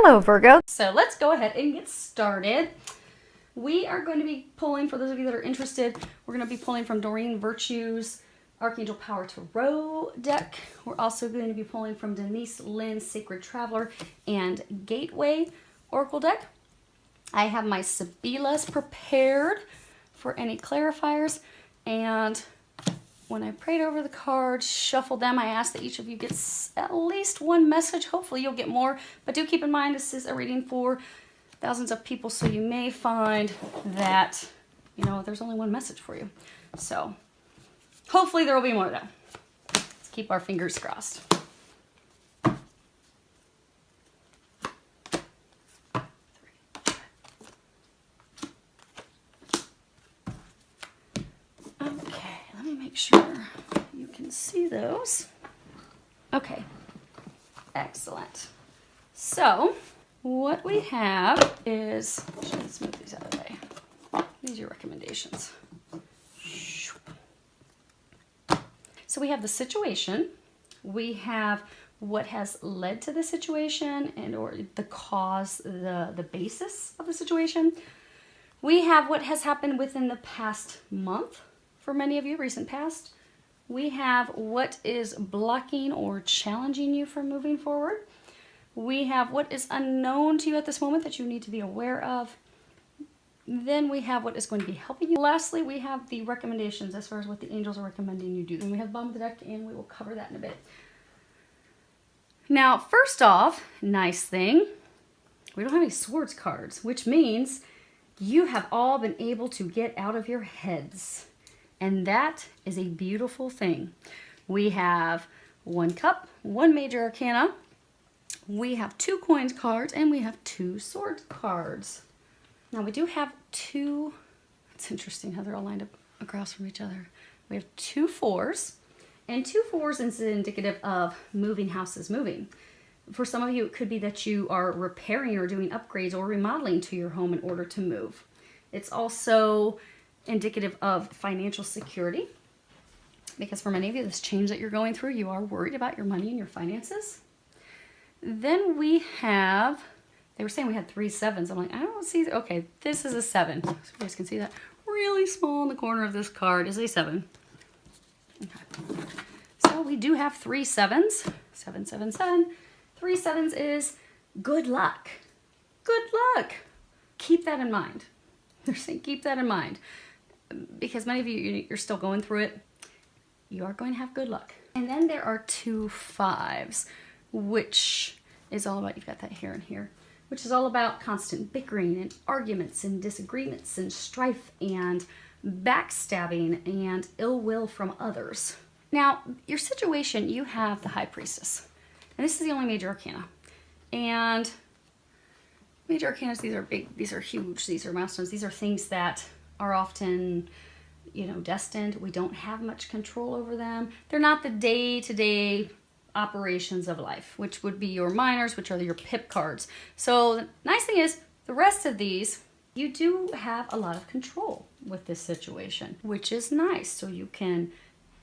Hello, Virgo. So let's go ahead and get started. We are going to be pulling, for those of you that are interested, we're going to be pulling from Doreen Virtue's Archangel Power Tarot deck. We're also going to be pulling from Denise Lynn's Sacred Traveler and Gateway Oracle deck. I have my Sibilas prepared for any clarifiers, and when I prayed over the cards, shuffled them, I asked that each of you gets at least one message. Hopefully you'll get more, but do keep in mind this is a reading for thousands of people, so you may find that, you know, there's only one message for you. So hopefully there will be more though. Let's keep our fingers crossed. Okay, let me make sure you can see those. Okay, excellent. So what we have is, let's move these out of the way. These are your recommendations. So we have the situation, we have what has led to the situation and or the cause, the basis of the situation. We have what has happened within the past month, for many of you, recent past. We have what is blocking or challenging you from moving forward. We have what is unknown to you at this moment that you need to be aware of. Then we have what is going to be helping you. Lastly, we have the recommendations as far as what the angels are recommending you do. And we have the bottom of the deck, and we will cover that in a bit. Now, first off, nice thing, we don't have any swords cards, which means you have all been able to get out of your heads. And that is a beautiful thing. We have one cup, one major arcana. We have two coins cards, and we have two sword cards. Now we do have two, it's interesting how they're all lined up across from each other. We have two fours, and two fours is indicative of moving houses, moving. For some of you, it could be that you are repairing or doing upgrades or remodeling to your home in order to move. It's also indicative of financial security, because for many of you, this change that you're going through, you are worried about your money and your finances. Then we have, they were saying we had 3 sevens. I'm like, I don't see, okay, this is a 7. So you guys can see that really small in the corner of this card is a 7. Okay. So we do have 3 sevens. 7, 7, 7. 3 sevens is good luck. Good luck. Keep that in mind. They're saying keep that in mind. Because many of you, you're still going through it. You are going to have good luck. And then there are 2 5s, which is all about, you've got that here and here, which is all about constant bickering and arguments and disagreements and strife and backstabbing and ill will from others. Now, your situation, you have the High Priestess. And this is the only major arcana. And major arcanas, these are big, these are huge, these are milestones, these are things that are often, you know, destined. We don't have much control over them. They're not the day-to-day operations of life, which would be your minors, which are your pip cards. So the nice thing is, the rest of these, you do have a lot of control with this situation, which is nice. So you can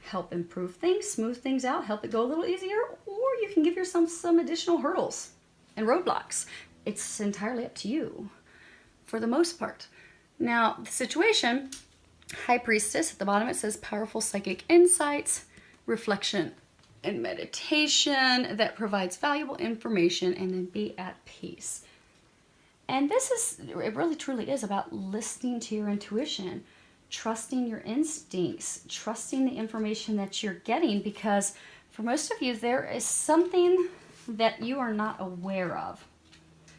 help improve things, smooth things out, help it go a little easier, or you can give yourself some additional hurdles and roadblocks. It's entirely up to you for the most part. Now, the situation, High Priestess, at the bottom it says powerful psychic insights, reflection and meditation that provides valuable information, and then be at peace. And this is, it really truly is about listening to your intuition, trusting your instincts, trusting the information that you're getting, because for most of you, there is something that you are not aware of.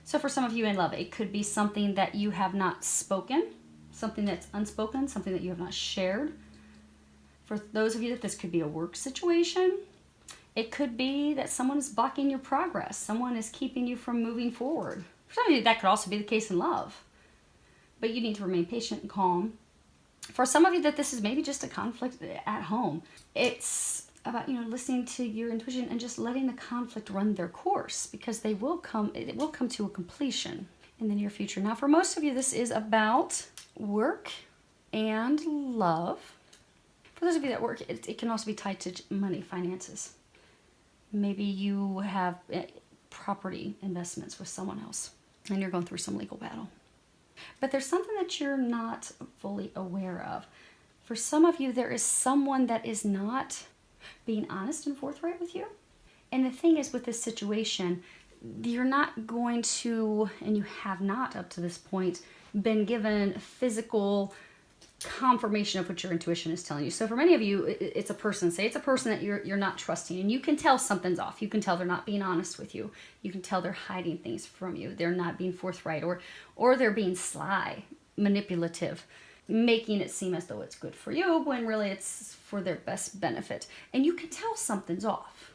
So for some of you in love, it could be something that you have not spoken, something that's unspoken, something that you have not shared. For those of you that this could be a work situation, it could be that someone is blocking your progress. Someone is keeping you from moving forward. For some of you, that could also be the case in love. But you need to remain patient and calm. For some of you that this is maybe just a conflict at home. It's about, you know, listening to your intuition and just letting the conflict run their course, because they will come, it will come to a completion in the near future. Now, for most of you, this is about work and love. For those of you that work, it can also be tied to money, finances. Maybe you have property investments with someone else, and you're going through some legal battle. But there's something that you're not fully aware of. For some of you, there is someone that is not being honest and forthright with you. And the thing is, with this situation, you're not going to, and you have not up to this point, been given physical confirmation of what your intuition is telling you. So for many of you, it's a person. Say it's a person that you're not trusting, and you can tell something's off. You can tell they're not being honest with you. You can tell they're hiding things from you. They're not being forthright, or they're being sly, manipulative, making it seem as though it's good for you when really it's for their best benefit. And you can tell something's off.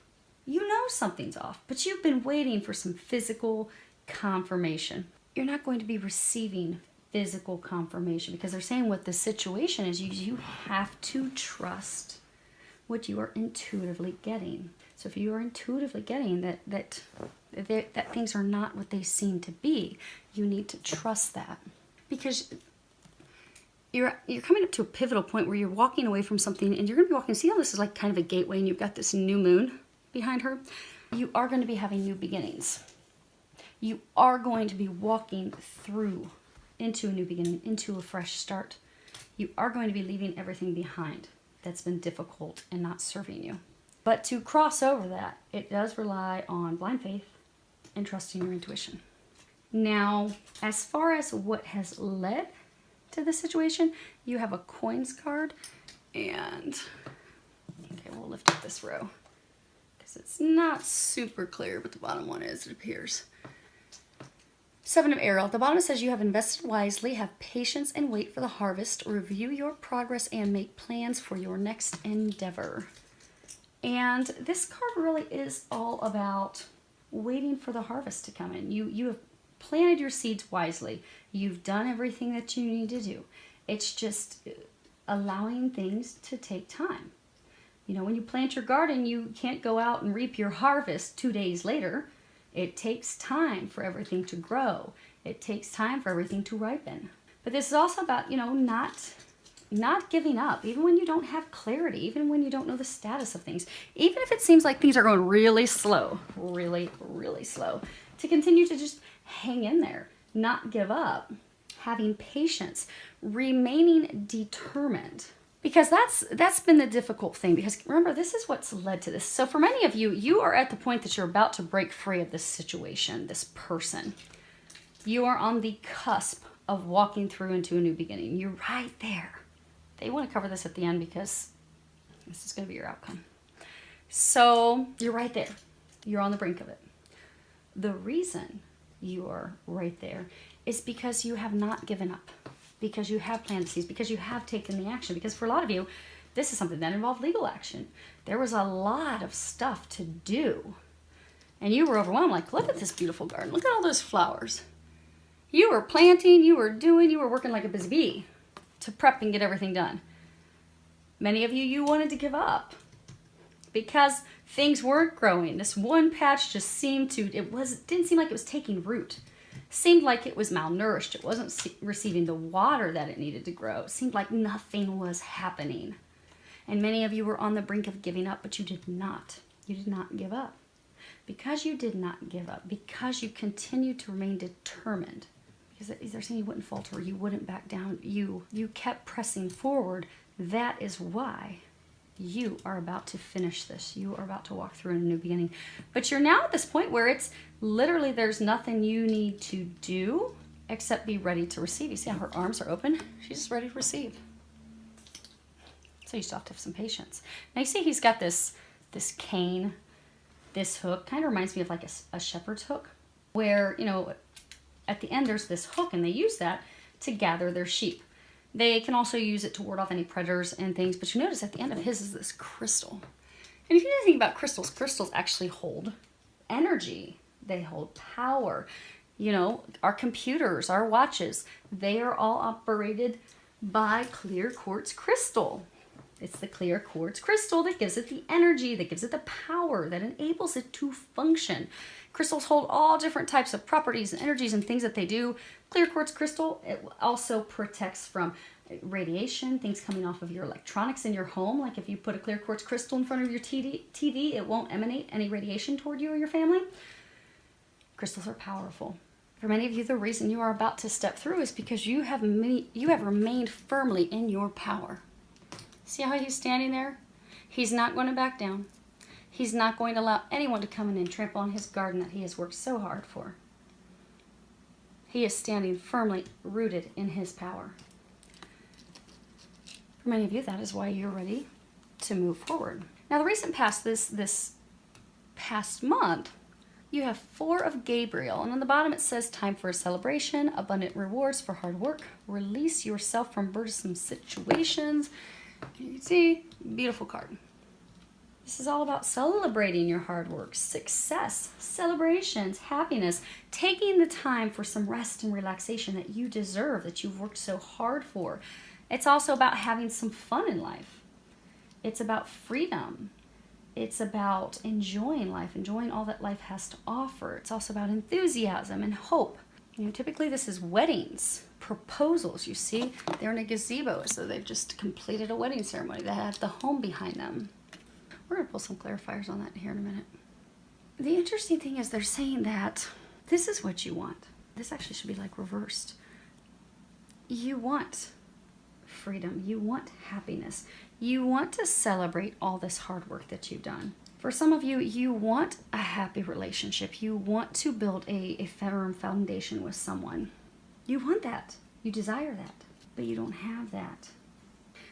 You know something's off, but you've been waiting for some physical confirmation. You're not going to be receiving physical confirmation because they're saying what the situation is. You have to trust what you are intuitively getting. So if you are intuitively getting that things are not what they seem to be, you need to trust that, because you're coming up to a pivotal point where you're walking away from something, and you're going to be walking. See how this is like kind of a gateway, and you've got this new moon behind her? You are going to be having new beginnings. You are going to be walking through into a new beginning, into a fresh start. You are going to be leaving everything behind that's been difficult and not serving you. But to cross over that, it does rely on blind faith and trusting your intuition. Now, as far as what has led to the situation, you have a coins card, and okay, we'll lift up this row because it's not super clear, but the bottom one is, it appears. Seven of Arrow. The bottom says you have invested wisely, have patience, and wait for the harvest. Review your progress and make plans for your next endeavor. And this card really is all about waiting for the harvest to come in. You have planted your seeds wisely. You've done everything that you need to do. It's just allowing things to take time. You know, when you plant your garden, you can't go out and reap your harvest 2 days later. It takes time for everything to grow. It takes time for everything to ripen. But this is also about, you know, not giving up, even when you don't have clarity, even when you don't know the status of things, even if it seems like things are going really slow, really, really slow, to continue to just hang in there, not give up, having patience, remaining determined. Because that's been the difficult thing, because remember, this is what's led to this. So for many of you, you are at the point that you're about to break free of this situation, this person. You are on the cusp of walking through into a new beginning. You're right there. They want to cover this at the end because this is going to be your outcome. So you're right there. You're on the brink of it. The reason you are right there is because you have not given up. Because you have planted seeds, because you have taken the action. Because for a lot of you, this is something that involved legal action. There was a lot of stuff to do. And you were overwhelmed, like, look at this beautiful garden. Look at all those flowers. You were planting, you were working like a busy bee to prep and get everything done. Many of you, you wanted to give up because things weren't growing. This one patch just seemed to, didn't seem like it was taking root. Seemed like it was malnourished. It wasn't receiving the water that it needed to grow. It seemed like nothing was happening. And many of you were on the brink of giving up, but you did not. You did not give up. Because you did not give up, because you continued to remain determined, because they're saying you wouldn't falter, you wouldn't back down, you kept pressing forward, that is why you are about to finish this. You are about to walk through a new beginning. But you're now at this point where it's literally there's nothing you need to do except be ready to receive. You see how her arms are open? She's just ready to receive. So you still have to have some patience. Now you see he's got this cane, this hook. Kind of reminds me of like a shepherd's hook, where, you know, at the end there's this hook, and they use that to gather their sheep. They can also use it to ward off any predators and things, but you notice at the end of his is this crystal. And if you think about crystals, crystals actually hold energy. They hold power. You know, our computers, our watches, they are all operated by clear quartz crystal. It's the clear quartz crystal that gives it the energy, that gives it the power, that enables it to function. Crystals hold all different types of properties and energies and things that they do. Clear quartz crystal, it also protects from radiation, things coming off of your electronics in your home. Like if you put a clear quartz crystal in front of your TV, it won't emanate any radiation toward you or your family. Crystals are powerful. For many of you, the reason you are about to step through is because you have remained firmly in your power. See how he's standing there? He's not going to back down. He's not going to allow anyone to come in and trample on his garden that he has worked so hard for. He is standing firmly rooted in his power. For many of you, that is why you're ready to move forward. Now, the recent past, this past month, you have 4 of Gabriel, and on the bottom it says, time for a celebration, abundant rewards for hard work, release yourself from burdensome situations. You can see, beautiful card. This is all about celebrating your hard work, success, celebrations, happiness, taking the time for some rest and relaxation that you deserve, that you've worked so hard for. It's also about having some fun in life. It's about freedom. It's about enjoying life, enjoying all that life has to offer. It's also about enthusiasm and hope. You know, typically this is weddings, proposals. You see, they're in a gazebo, so they've just completed a wedding ceremony. They have the home behind them. We're going to pull some clarifiers on that here in a minute. The interesting thing is they're saying that this is what you want. This actually should be like reversed. You want freedom. You want happiness. You want to celebrate all this hard work that you've done. For some of you, you want a happy relationship. You want to build a firm foundation with someone. You want that. You desire that, but you don't have that.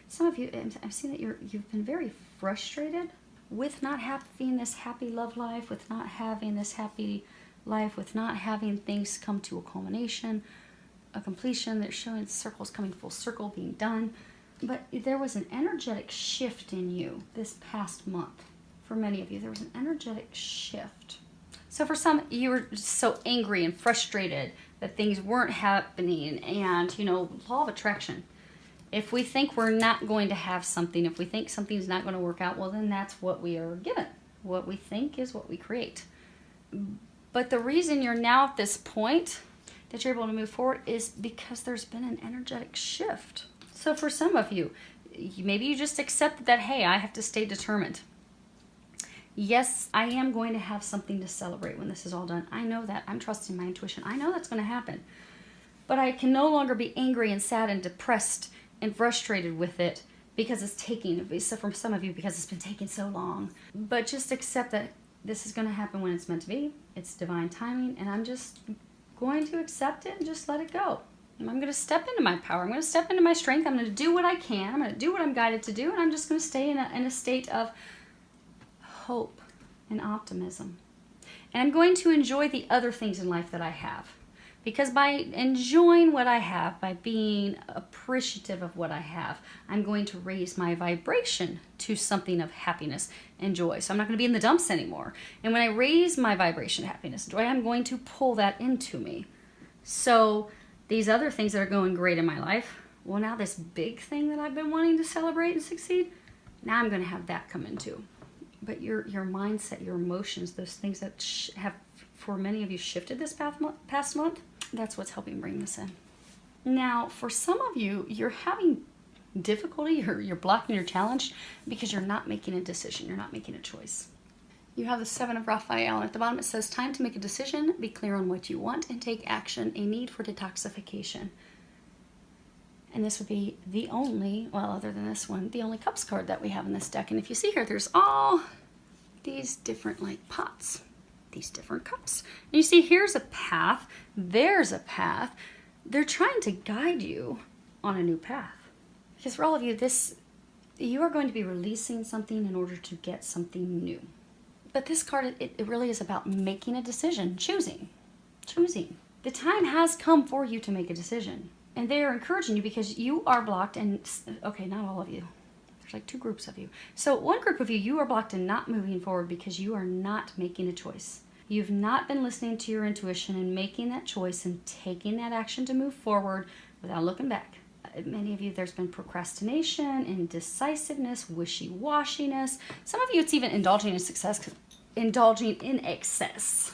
Some of you, I've seen that you've been very frustrated with not having this happy love life, with not having this happy life, with not having things come to a culmination, a completion. They're showing circles coming full circle, being done. But there was an energetic shift in you this past month. For many of you, there was an energetic shift. So for some, you were just so angry and frustrated that things weren't happening. And, you know, law of attraction. If we think we're not going to have something, if we think something's not going to work out, well, then that's what we are given. What we think is what we create. But the reason you're now at this point that you're able to move forward is because there's been an energetic shift. So for some of you, maybe you just accepted that, hey, I have to stay determined. Yes, I am going to have something to celebrate when this is all done. I know that. I'm trusting my intuition. I know that's going to happen. But I can no longer be angry and sad and depressed and frustrated with it because it's taking, so for some of you, because it's been taking so long. But just accept that this is going to happen when it's meant to be. It's divine timing, and I'm just going to accept it and just let it go. And I'm going to step into my power. I'm going to step into my strength. I'm going to do what I can. I'm going to do what I'm guided to do, and I'm just going to stay in a state of hope and optimism. And I'm going to enjoy the other things in life that I have. Because by enjoying what I have, by being appreciative of what I have, I'm going to raise my vibration to something of happiness and joy. So I'm not going to be in the dumps anymore. And when I raise my vibration to happiness and joy, I'm going to pull that into me. So these other things that are going great in my life, well, now this big thing that I've been wanting to celebrate and succeed, now I'm going to have that come into. But your mindset, your emotions, those things that have, for many of you, shifted this past month, that's what's helping bring this in. Now, for some of you, you're having difficulty, you're blocking, you're challenged because you're not making a decision, you're not making a choice. You have the 7 of Raphael, and at the bottom it says, time to make a decision, be clear on what you want, and take action, a need for detoxification. And this would be the only, well, other than this one, the only Cups card that we have in this deck. And if you see here, there's all these different, like, pots, these different cups. And you see, here's a path, there's a path. They're trying to guide you on a new path. Because for all of you, you are going to be releasing something in order to get something new. But this card, it really is about making a decision, choosing. The time has come for you to make a decision. And they are encouraging you because you are blocked and, okay, not all of you. There's like 2 groups of you. So one group of you, you are blocked and not moving forward because you are not making a choice. You've not been listening to your intuition and making that choice and taking that action to move forward without looking back. Many of you, there's been procrastination, indecisiveness, wishy-washiness. Some of you, it's even indulging in excess.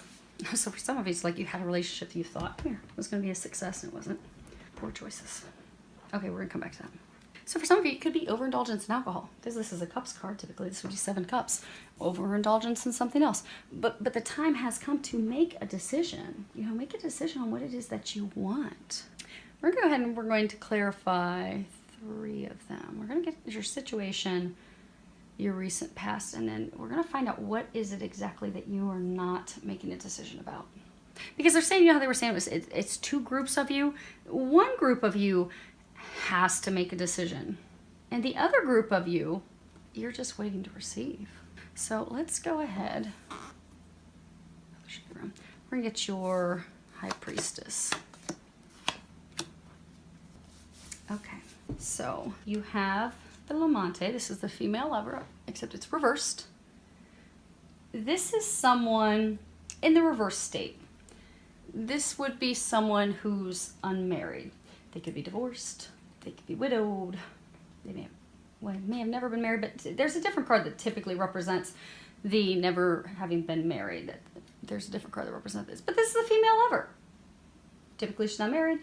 So for some of you, it's like you had a relationship that you thought, here, it was going to be a success and it wasn't. Poor choices. Okay, we're going to come back to that. So for some of you, it could be overindulgence in alcohol, because this is a cups card. Typically, this would be 7 cups. Overindulgence in something else. But the time has come to make a decision. You know, make a decision on what it is that you want. We're going to go ahead and we're going to clarify 3 of them. We're going to get your situation, your recent past, and then we're going to find out what is it exactly that you are not making a decision about. Because they're saying, you know how they were saying it's 2 groups of you. One group of you has to make a decision. And the other group of you, you're just waiting to receive. So let's go ahead. We're going to get your High Priestess. Okay, so you have the Lamante. This is the female lover, except it's reversed. This is someone in the reverse state. This would be someone who's unmarried. They could be divorced. They could be widowed. They may have never been married, but there's a different card that typically represents the never having been married. There's a different card that represents this. But this is a female lover. Typically she's not married.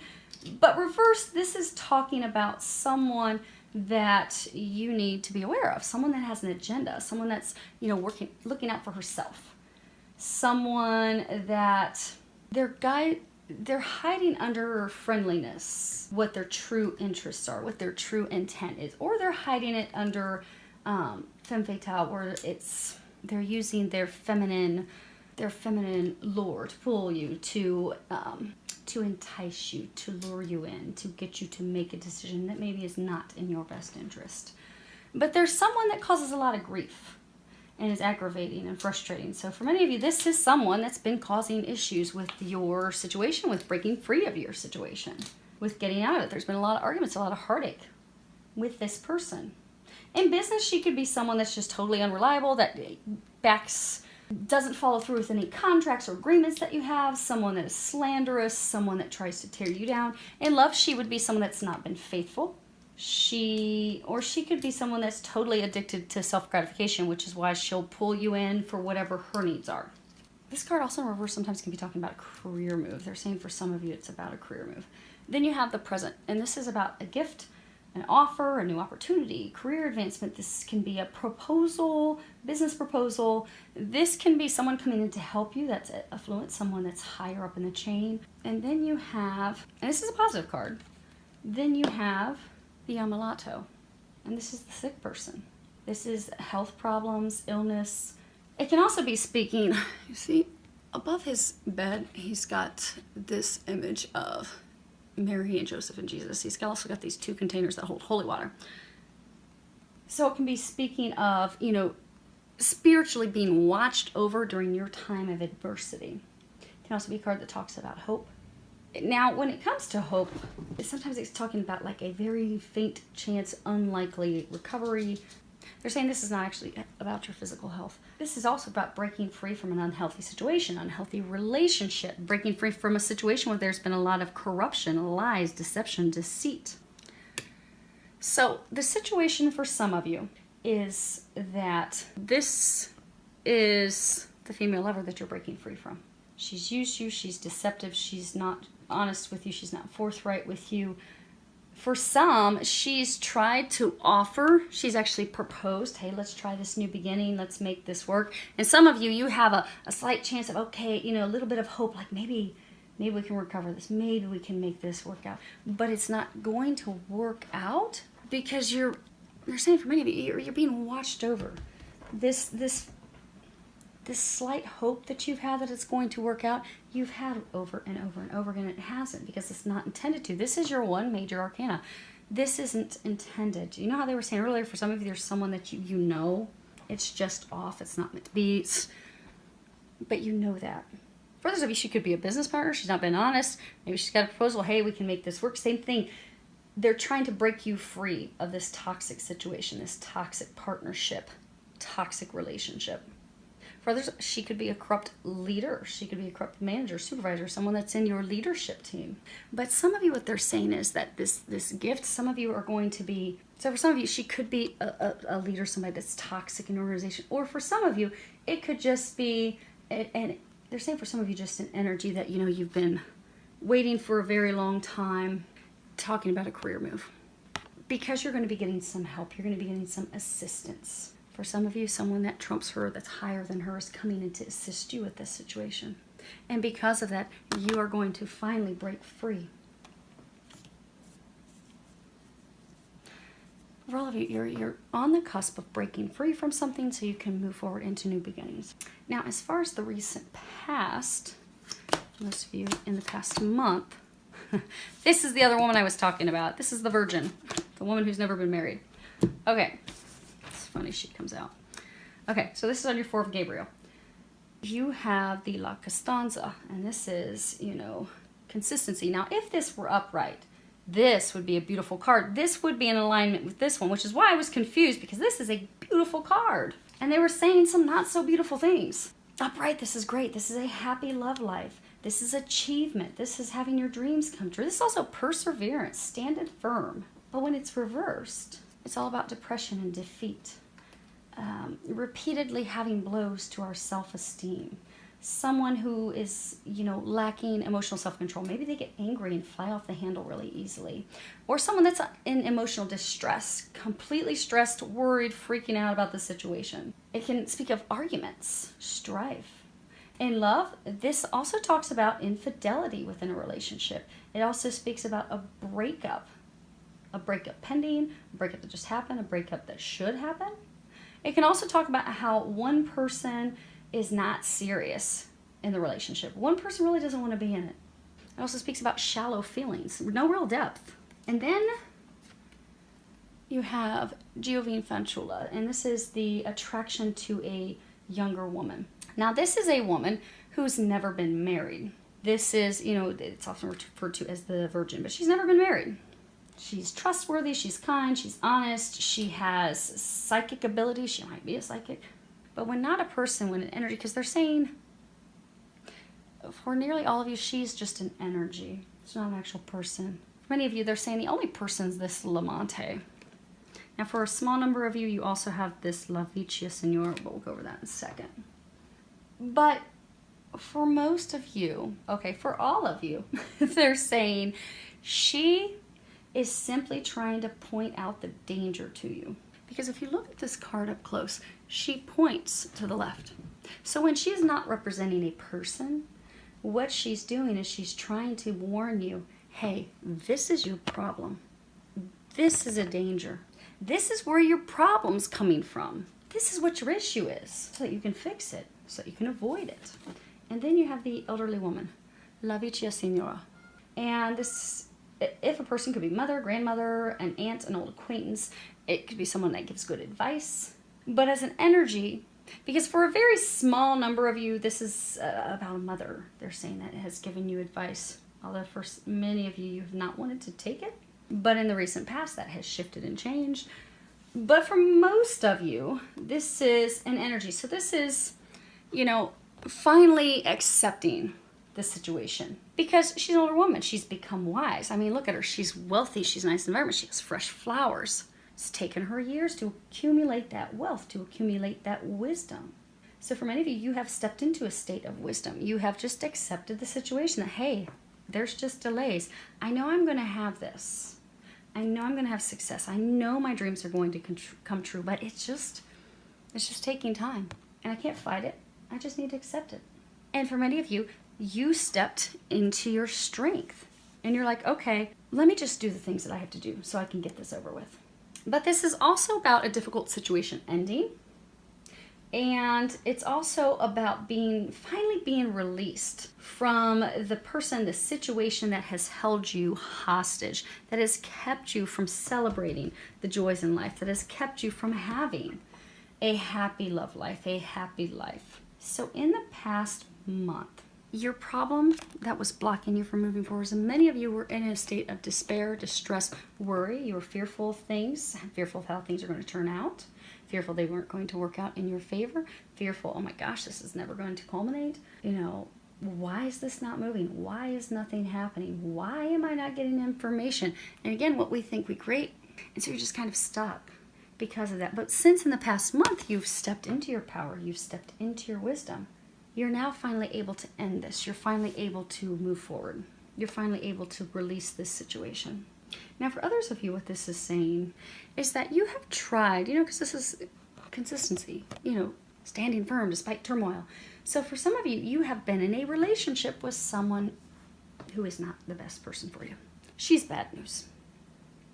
But reverse, this is talking about someone that you need to be aware of. Someone that has an agenda. Someone that's, you know, looking out for herself. Someone that they're hiding under friendliness what their true interests are, what their true intent is, or they're hiding it under femme fatale, where they're using their feminine lure to pull you, to entice you, to lure you in, to get you to make a decision that maybe is not in your best interest. But there's someone that causes a lot of grief and is aggravating and frustrating. So for many of you, this is someone that's been causing issues with your situation, with breaking free of your situation, with getting out of it. There's been a lot of arguments, a lot of heartache with this person. In business, she could be someone that's just totally unreliable, that doesn't follow through with any contracts or agreements that you have, someone that is slanderous, someone that tries to tear you down. In love, she would be someone that's not been faithful. She could be someone that's totally addicted to self-gratification, which is why she'll pull you in for whatever her needs are. This card also in reverse sometimes can be talking about a career move. They're saying for some of you it's about a career move. Then you have the present, and this is about a gift, an offer, a new opportunity, career advancement. This can be a proposal, business proposal. This can be someone coming in to help you that's affluent, someone that's higher up in the chain. And then you have, and this is a positive card, then you have the Ammalato, and this is the sick person. This is health problems, illness. It can also be speaking, you see, above his bed, he's got this image of Mary and Joseph and Jesus. He's also got these 2 containers that hold holy water. So it can be speaking of, you know, spiritually being watched over during your time of adversity. It can also be a card that talks about hope. Now, when it comes to hope, sometimes it's talking about like a very faint chance, unlikely recovery. They're saying this is not actually about your physical health. This is also about breaking free from an unhealthy situation, unhealthy relationship, breaking free from a situation where there's been a lot of corruption, lies, deception, deceit. So the situation for some of you is that this is the female lover that you're breaking free from. She's used you, she's deceptive, she's not honest with you, she's not forthright with you. For some, she's tried to offer, she's actually proposed, hey, let's try this new beginning, let's make this work. And some of you, you have a slight chance of, okay, you know, a little bit of hope, like maybe we can recover this, maybe we can make this work out. But it's not going to work out because they're saying for many of you, you're being watched over. This slight hope that you've had that it's going to work out, you've had over and over and over again. It hasn't, because it's not intended to. This is your 1 major arcana. This isn't intended. You know how they were saying earlier, for some of you, there's someone that you know, it's just off, it's not meant to be, but you know that. For others of you, she could be a business partner, she's not been honest, maybe she's got a proposal, hey, we can make this work, same thing. They're trying to break you free of this toxic situation, this toxic partnership, toxic relationship. For others, she could be a corrupt leader. She could be a corrupt manager, supervisor, someone that's in your leadership team. But some of you, what they're saying is that this gift, some of you are going to be, so for some of you, she could be a leader, somebody that's toxic in an organization. Or for some of you, it could just be, and they're saying for some of you, just an energy that, you know, you've been waiting for a very long time, talking about a career move. because you're going to be getting some help. You're going to be getting some assistance. For some of you, someone that trumps her, that's higher than her, is coming in to assist you with this situation. And because of that, you are going to finally break free. For all of you, you're on the cusp of breaking free from something so you can move forward into new beginnings. Now, as far as the recent past, most of you in the past month, this is the other woman I was talking about. This is the virgin, the woman who's never been married. Okay, it's funny she comes out. Okay, so this is on your 4 of Gabriel. You have the La Costanza, and this is, you know, consistency. Now, if this were upright, this would be a beautiful card. This would be in alignment with this one, which is why I was confused, because this is a beautiful card. And they were saying some not so beautiful things. Upright, this is great. This is a happy love life. This is achievement. This is having your dreams come true. This is also perseverance, standing firm. But when it's reversed, it's all about depression and defeat. Repeatedly having blows to our self-esteem. Someone who is, you know, lacking emotional self-control. Maybe they get angry and fly off the handle really easily. Or someone that's in emotional distress, completely stressed, worried, freaking out about the situation. It can speak of arguments, strife. In love, this also talks about infidelity within a relationship. It also speaks about a breakup pending, a breakup that just happened, a breakup that should happen. It can also talk about how one person is not serious in the relationship. One person really doesn't want to be in it. It also speaks about shallow feelings, no real depth. And then you have Giovine Fanciulla, and this is the attraction to a younger woman. Now, this is a woman who's never been married. This is, you know, it's often referred to as the virgin, but she's never been married. She's trustworthy, she's kind, she's honest, she has psychic ability, she might be a psychic. But when not a person, when an energy, because they're saying, for nearly all of you, she's just an energy. It's not an actual person. For many of you, they're saying the only person's this Lamante. Now, for a small number of you, you also have this La Vicia Signora, but we'll go over that in a second. But for most of you, okay, for all of you, they're saying she is simply trying to point out the danger to you. Because if you look at this card up close, she points to the left. So when she's not representing a person, what she's doing is she's trying to warn you, hey, this is your problem. This is a danger. This is where your problem's coming from. This is what your issue is, so that you can fix it, so that you can avoid it. And then you have the elderly woman, La Vicia Signora. And this, if a person could be mother, grandmother, an aunt, an old acquaintance, it could be someone that gives good advice. But as an energy, because for a very small number of you, this is about a mother. They're saying that has given you advice. Although for many of you, you've not wanted to take it. But in the recent past, that has shifted and changed. But for most of you, this is an energy. So this is, you know, finally accepting the situation. Because she's an older woman. She's become wise. I mean, look at her. She's wealthy. She's a nice environment. She has fresh flowers. It's taken her years to accumulate that wealth, to accumulate that wisdom. So for many of you, you have stepped into a state of wisdom. You have just accepted the situation that, hey, there's just delays. I know I'm going to have this. I know I'm going to have success. I know my dreams are going to come true, but it's just taking time. And I can't fight it. I just need to accept it. And for many of you, you stepped into your strength. And you're like, okay, let me just do the things that I have to do so I can get this over with. But this is also about a difficult situation ending. And it's also about finally being released from the person, the situation that has held you hostage, that has kept you from celebrating the joys in life, that has kept you from having a happy love life, a happy life. So in the past month, your problem that was blocking you from moving forward, and many of you were in a state of despair, distress, worry. You were fearful of things, fearful of how things are going to turn out, fearful they weren't going to work out in your favor, fearful, oh my gosh, this is never going to culminate. You know, why is this not moving? Why is nothing happening? Why am I not getting information? And again, what we think we create. And so you're just kind of stuck because of that. But since in the past month, you've stepped into your power, you've stepped into your wisdom, you're now finally able to end this. You're finally able to move forward. You're finally able to release this situation. Now, for others of you, what this is saying is that you have tried, because this is consistency, standing firm despite turmoil. So for some of you, you have been in a relationship with someone who is not the best person for you. She's bad news.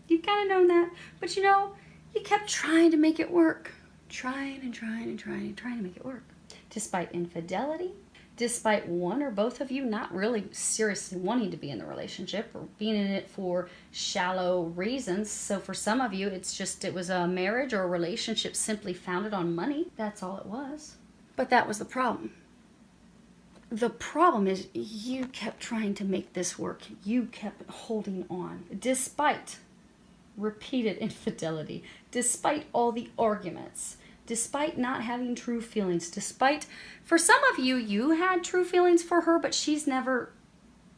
You've kind of known that, but you kept trying to make it work. Trying to make it work. Despite infidelity, despite one or both of you not really seriously wanting to be in the relationship or being in it for shallow reasons. So for some of you, it was a marriage or a relationship simply founded on money. That's all it was. But that was the problem. The problem is you kept trying to make this work. You kept holding on despite repeated infidelity, despite all the arguments, despite not having true feelings, despite, for some of you, you had true feelings for her, but she's never,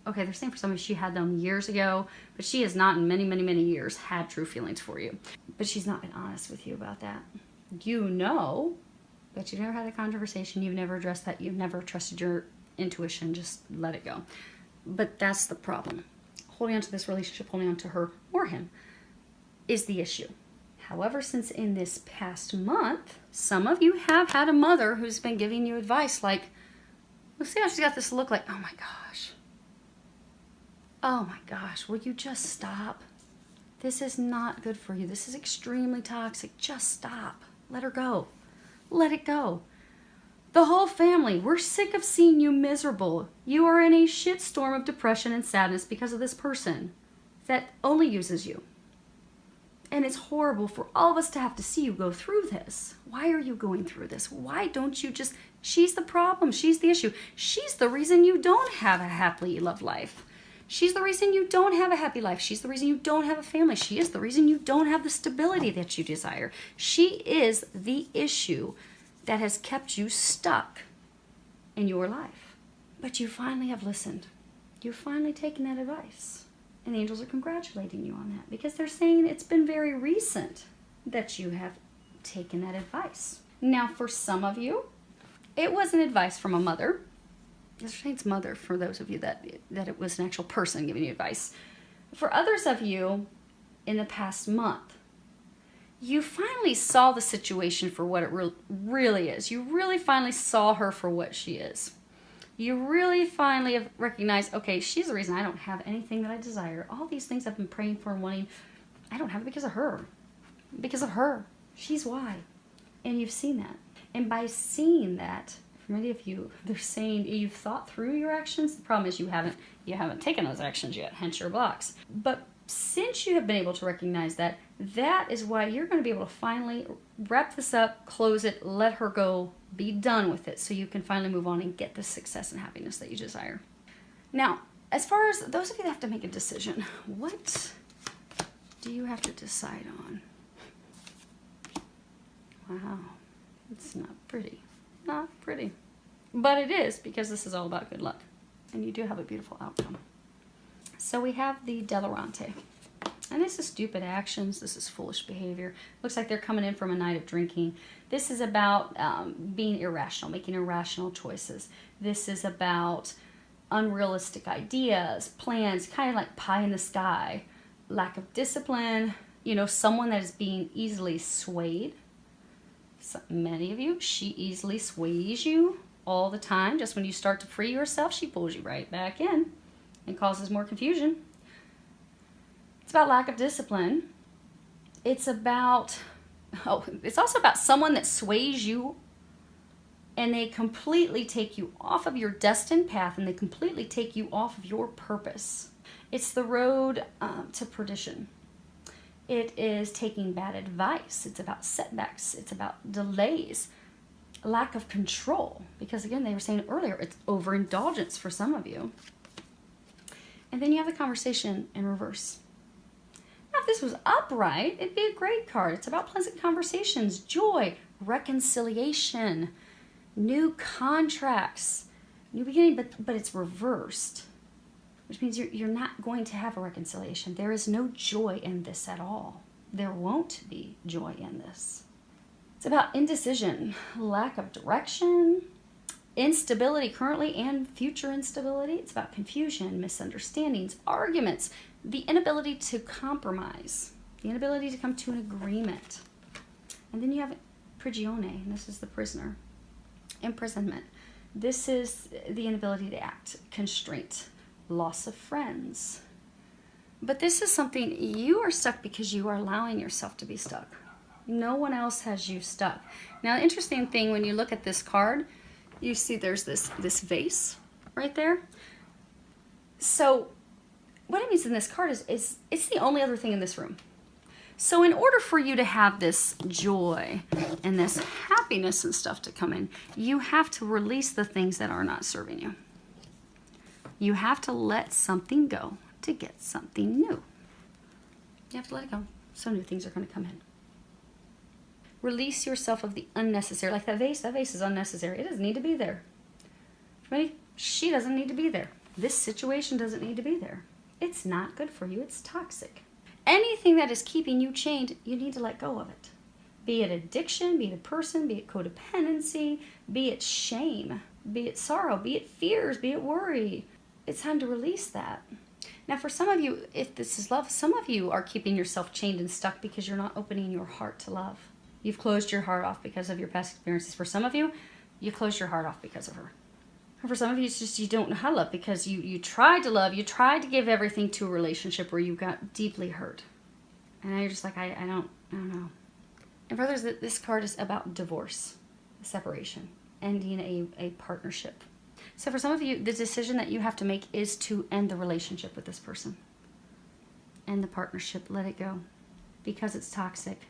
okay, they're saying for some of you, she had them years ago, but she has not in many, many, many years had true feelings for you. But she's not been honest with you about that. But you've never had a conversation, you've never addressed that, you've never trusted your intuition, just let it go. But that's the problem. Holding on to this relationship, holding on to her or him is the issue. However, since in this past month, some of you have had a mother who's been giving you advice like, well, see how she's got this look like, oh my gosh, will you just stop? This is not good for you. This is extremely toxic. Just stop. Let her go. Let it go. The whole family, we're sick of seeing you miserable. You are in a shitstorm of depression and sadness because of this person that only uses you. And it's horrible for all of us to have to see you go through this. Why are you going through this? Why don't you just... She's the problem. She's the issue. She's the reason you don't have a happily loved life. She's the reason you don't have a happy life. She's the reason you don't have a family. She is the reason you don't have the stability that you desire. She is the issue that has kept you stuck in your life. But you finally have listened. You've finally taken that advice. And the angels are congratulating you on that because they're saying it's been very recent that you have taken that advice. Now, for some of you, it wasn't advice from a mother. They're saying it's mother for those of you that it was an actual person giving you advice. For others of you, in the past month, you finally saw the situation for what it really is. You really finally saw her for what she is. You really finally have recognized, okay, she's the reason I don't have anything that I desire. All these things I've been praying for and wanting, I don't have it because of her. Because of her. She's why. And you've seen that. And by seeing that, for many of you, they're saying you've thought through your actions. The problem is you haven't taken those actions yet, hence your blocks. But since you have been able to recognize that, that is why you're going to be able to finally wrap this up, close it, let her go, be done with it, so you can finally move on and get the success and happiness that you desire. Now, as far as those of you that have to make a decision, what do you have to decide on? Wow, it's not pretty. Not pretty. But it is, because this is all about good luck. And you do have a beautiful outcome. So we have the Delarante. And this is stupid actions. This is foolish behavior. Looks like they're coming in from a night of drinking. This is about being irrational, making irrational choices. This is about unrealistic ideas, plans, kind of like pie in the sky. Lack of discipline. Someone that is being easily swayed. So many of you, she easily sways you all the time. Just when you start to free yourself, she pulls you right back in and causes more confusion. It's about lack of discipline. It's also about someone that sways you and they completely take you off of your destined path and they completely take you off of your purpose. It's the road to perdition. It is taking bad advice. It's about setbacks. It's about delays, lack of control. Because again, they were saying earlier, it's overindulgence for some of you. And then you have the conversation in reverse. Now, if this was upright, it'd be a great card. It's about pleasant conversations, joy, reconciliation, new contracts, new beginning, but it's reversed. Which means you're not going to have a reconciliation. There is no joy in this at all. There won't be joy in this. It's about indecision, lack of direction, instability currently and future instability. It's about confusion, misunderstandings, arguments, the inability to compromise, the inability to come to an agreement. And then you have prigione, and this is the prisoner. Imprisonment. This is the inability to act, constraint, loss of friends. But this is something, you are stuck because you are allowing yourself to be stuck. No one else has you stuck. Now, the interesting thing, when you look at this card, you see there's this vase right there. So what it means in this card is it's the only other thing in this room. So in order for you to have this joy and this happiness and stuff to come in, you have to release the things that are not serving you. You have to let something go to get something new. You have to let it go, so new things are going to come in. Release yourself of the unnecessary. Like that vase is unnecessary. It doesn't need to be there. Right? She doesn't need to be there. This situation doesn't need to be there. It's not good for you. It's toxic. Anything that is keeping you chained, you need to let go of it. Be it addiction, be it a person, be it codependency, be it shame, be it sorrow, be it fears, be it worry. It's time to release that. Now, for some of you, if this is love, some of you are keeping yourself chained and stuck because you're not opening your heart to love. You've closed your heart off because of your past experiences. For some of you, you closed your heart off because of her. And for some of you, it's just you don't know how to love because you tried to love, you tried to give everything to a relationship where you got deeply hurt. And now you're just like, I don't know. And brothers, this card is about divorce, separation, ending a partnership. So for some of you, the decision that you have to make is to end the relationship with this person. End the partnership, let it go, because it's toxic.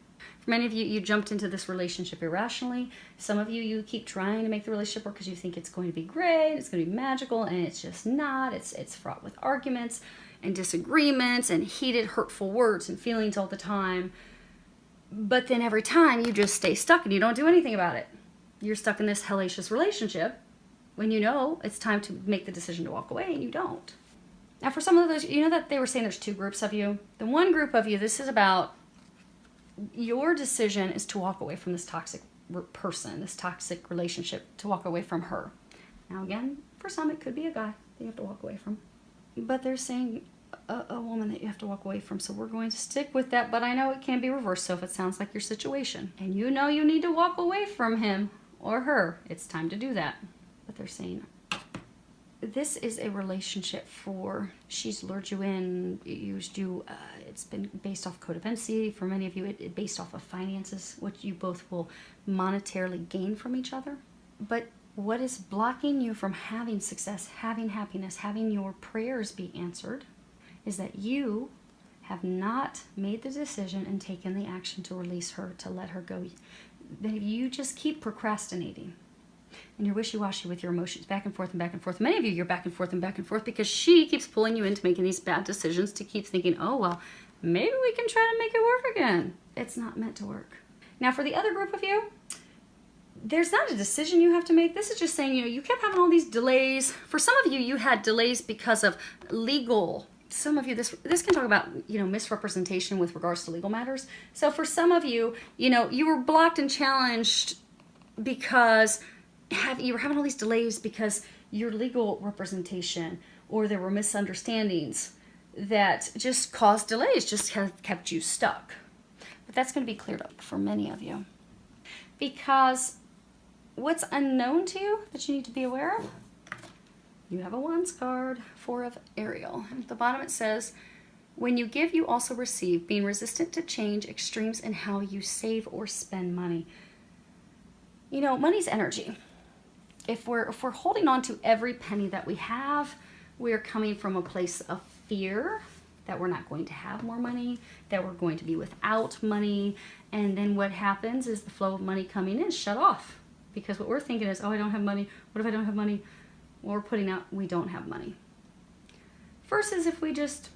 For many of you, you jumped into this relationship irrationally. Some of you, you keep trying to make the relationship work because you think it's going to be great, it's going to be magical, and it's just not. It's fraught with arguments and disagreements and heated, hurtful words and feelings all the time. But then every time you just stay stuck and you don't do anything about it. You're stuck in this hellacious relationship when you know it's time to make the decision to walk away and you don't. Now for some of those, you know that they were saying there's two groups of you. The one group of you, this is about your decision is to walk away from this toxic person, this toxic relationship, to walk away from her. Now again, for some it could be a guy that you have to walk away from. But they're saying a woman that you have to walk away from. So we're going to stick with that, but I know it can be reversed. So if it sounds like your situation and you know you need to walk away from him or her, it's time to do that. But they're saying this is a relationship for, she's lured you in, used you, it's been based off codependency. For many of you, it based off of finances, which you both will monetarily gain from each other. But what is blocking you from having success, having happiness, having your prayers be answered is that you have not made the decision and taken the action to release her, to let her go. That you just keep procrastinating. And you're wishy-washy with your emotions, back and forth and back and forth. Many of you, you're back and forth because she keeps pulling you into making these bad decisions to keep thinking, oh, well, maybe we can try to make it work again. It's not meant to work. Now, for the other group of you, there's not a decision you have to make. This is just saying, you kept having all these delays. For some of you, you had delays because of legal. Some of you, this can talk about, misrepresentation with regards to legal matters. So for some of you, you were blocked and challenged because you were having all these delays because your legal representation or there were misunderstandings that just caused delays, just have kept you stuck. But that's going to be cleared up for many of you. Because what's unknown to you that you need to be aware of? You have a Wands card, Four of Ariel. And at the bottom it says, when you give, you also receive, being resistant to change, extremes in how you save or spend money. Money's energy. If we're holding on to every penny that we have, we're coming from a place of fear that we're not going to have more money, that we're going to be without money, and then what happens is the flow of money coming in is shut off. Because what we're thinking is, oh, I don't have money. What if I don't have money? Well, we're putting out, we don't have money. Versus if we just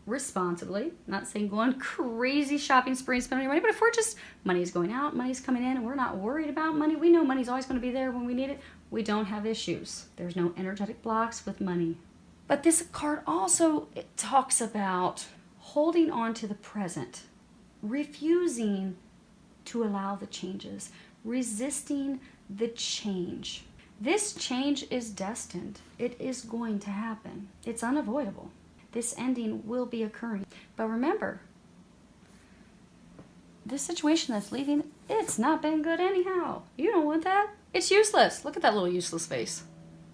responsibly, not saying go on crazy shopping spree and spend all your money, but if we're just, money's going out, money's coming in, and we're not worried about money, we know money's always going to be there when we need it, we don't have issues. There's no energetic blocks with money. But this card also, it talks about holding on to the present, refusing to allow the changes, resisting the change. This change is destined. It is going to happen. It's unavoidable. This ending will be occurring. But remember, this situation that's leaving, it's not been good anyhow. You don't want that. It's useless. Look at that little useless face.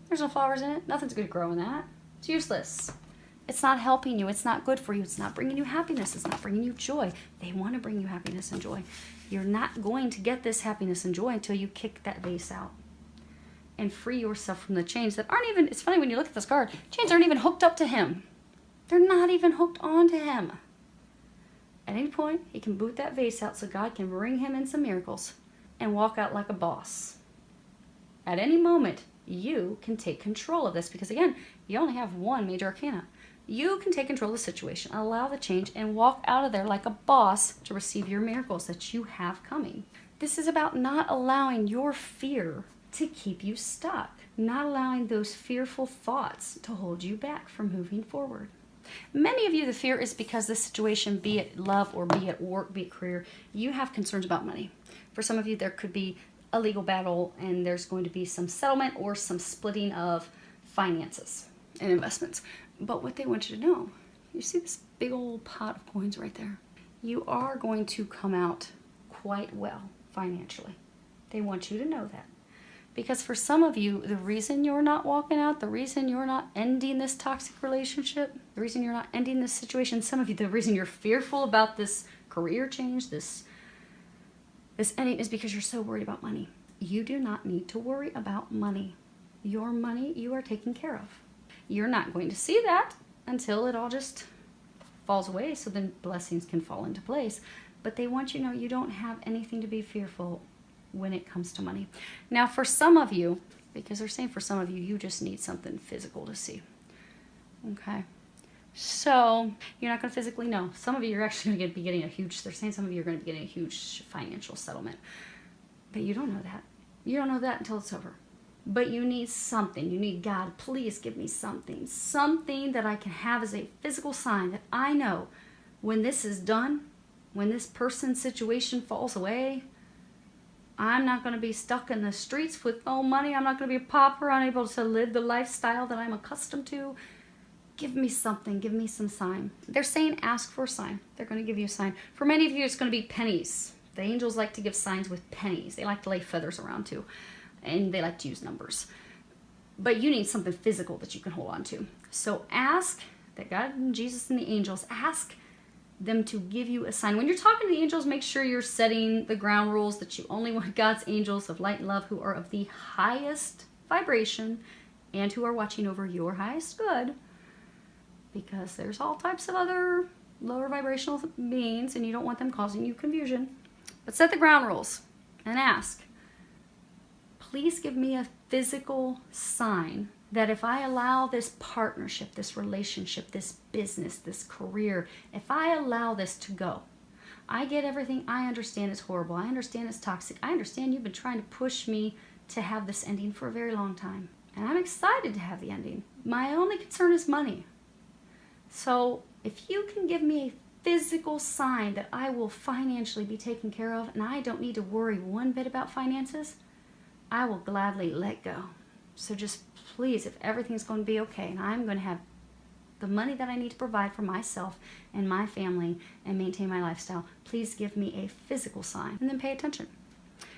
There's no flowers in it. Nothing's going to grow in that. It's useless. It's not helping you. It's not good for you. It's not bringing you happiness. It's not bringing you joy. They want to bring you happiness and joy. You're not going to get this happiness and joy until you kick that vase out and free yourself from the chains that aren't even, it's funny when you look at this card, chains aren't even hooked up to him. They're not even hooked onto him. At any point, he can boot that vase out so God can bring him in some miracles and walk out like a boss. At any moment, you can take control of this because, again, you only have one major arcana. You can take control of the situation, allow the change, and walk out of there like a boss to receive your miracles that you have coming. This is about not allowing your fear to keep you stuck, not allowing those fearful thoughts to hold you back from moving forward. Many of you, the fear is because this situation, be it love or be it work, be it career, you have concerns about money. For some of you, there could be a legal battle and there's going to be some settlement or some splitting of finances and investments. But what they want you to know, you see this big old pot of coins right there? You are going to come out quite well financially. They want you to know that. Because for some of you, the reason you're not walking out, the reason you're not ending this toxic relationship, the reason you're not ending this situation, some of you, the reason you're fearful about this career change, this ending is because you're so worried about money. You do not need to worry about money. Your money you are taken care of. You're not going to see that until it all just falls away so then blessings can fall into place. But they want you to know you don't have anything to be fearful when it comes to money. Now for some of you, because they're saying for some of you, you just need something physical to see. Okay. So you're not going to physically know. Some of you are actually going to be getting a huge, they're saying some of you are going to be getting a huge financial settlement. But you don't know that. You don't know that until it's over. But you need something. You need God, please give me something. Something that I can have as a physical sign that I know when this is done, when this person's situation falls away, I'm not going to be stuck in the streets with no money. I'm not going to be a pauper, unable to live the lifestyle that I'm accustomed to. Give me something. Give me some sign. They're saying ask for a sign. They're going to give you a sign. For many of you, it's going to be pennies. The angels like to give signs with pennies. They like to lay feathers around too. And they like to use numbers. But you need something physical that you can hold on to. So ask that God and Jesus and the angels, ask them to give you a sign. When you're talking to the angels, make sure you're setting the ground rules that you only want God's angels of light and love who are of the highest vibration and who are watching over your highest good, because there's all types of other lower vibrational beings and you don't want them causing you confusion. But set the ground rules and ask, please give me a physical sign that if I allow this partnership, this relationship, this business, this career, if I allow this to go, I get everything. I understand it's horrible. I understand it's toxic. I understand you've been trying to push me to have this ending for a very long time. And I'm excited to have the ending. My only concern is money. So if you can give me a physical sign that I will financially be taken care of and I don't need to worry one bit about finances, I will gladly let go. So just please, if everything's going to be okay and I'm going to have the money that I need to provide for myself and my family and maintain my lifestyle, please give me a physical sign and then pay attention,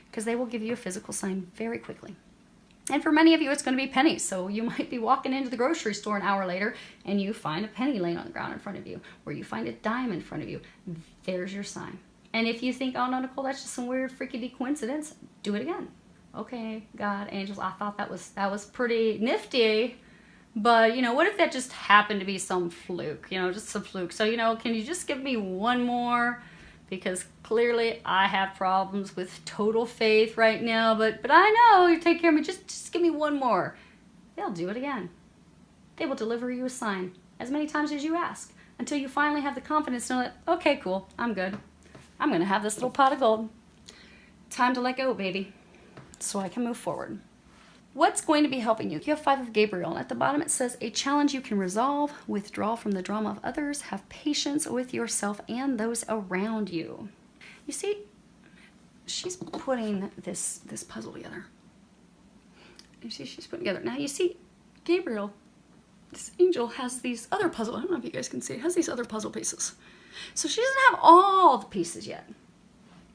because they will give you a physical sign very quickly. And for many of you, it's going to be pennies. So you might be walking into the grocery store an hour later and you find a penny laying on the ground in front of you, or you find a dime in front of you. There's your sign. And if you think, oh no, Nicole, that's just some weird freaky coincidence, do it again. Okay, God, angels, I thought that was pretty nifty, but you know, what if that just happened to be some fluke, you know, just some fluke. So, you know, can you just give me one more? Because clearly I have problems with total faith right now, but I know you take care of me. Just give me one more. They'll do it again. They will deliver you a sign as many times as you ask until you finally have the confidence to know that, okay, cool, I'm good. I'm going to have this little pot of gold. Time to let go, baby, so I can move forward. What's going to be helping you? You have 5 of Gabriel, and at the bottom it says, a challenge you can resolve, withdraw from the drama of others, have patience with yourself and those around you. You see, she's putting this puzzle together. You see, she's putting together. Now you see, Gabriel, this angel has these other puzzle. I don't know if you guys can see. It has these other puzzle pieces. So she doesn't have all the pieces yet.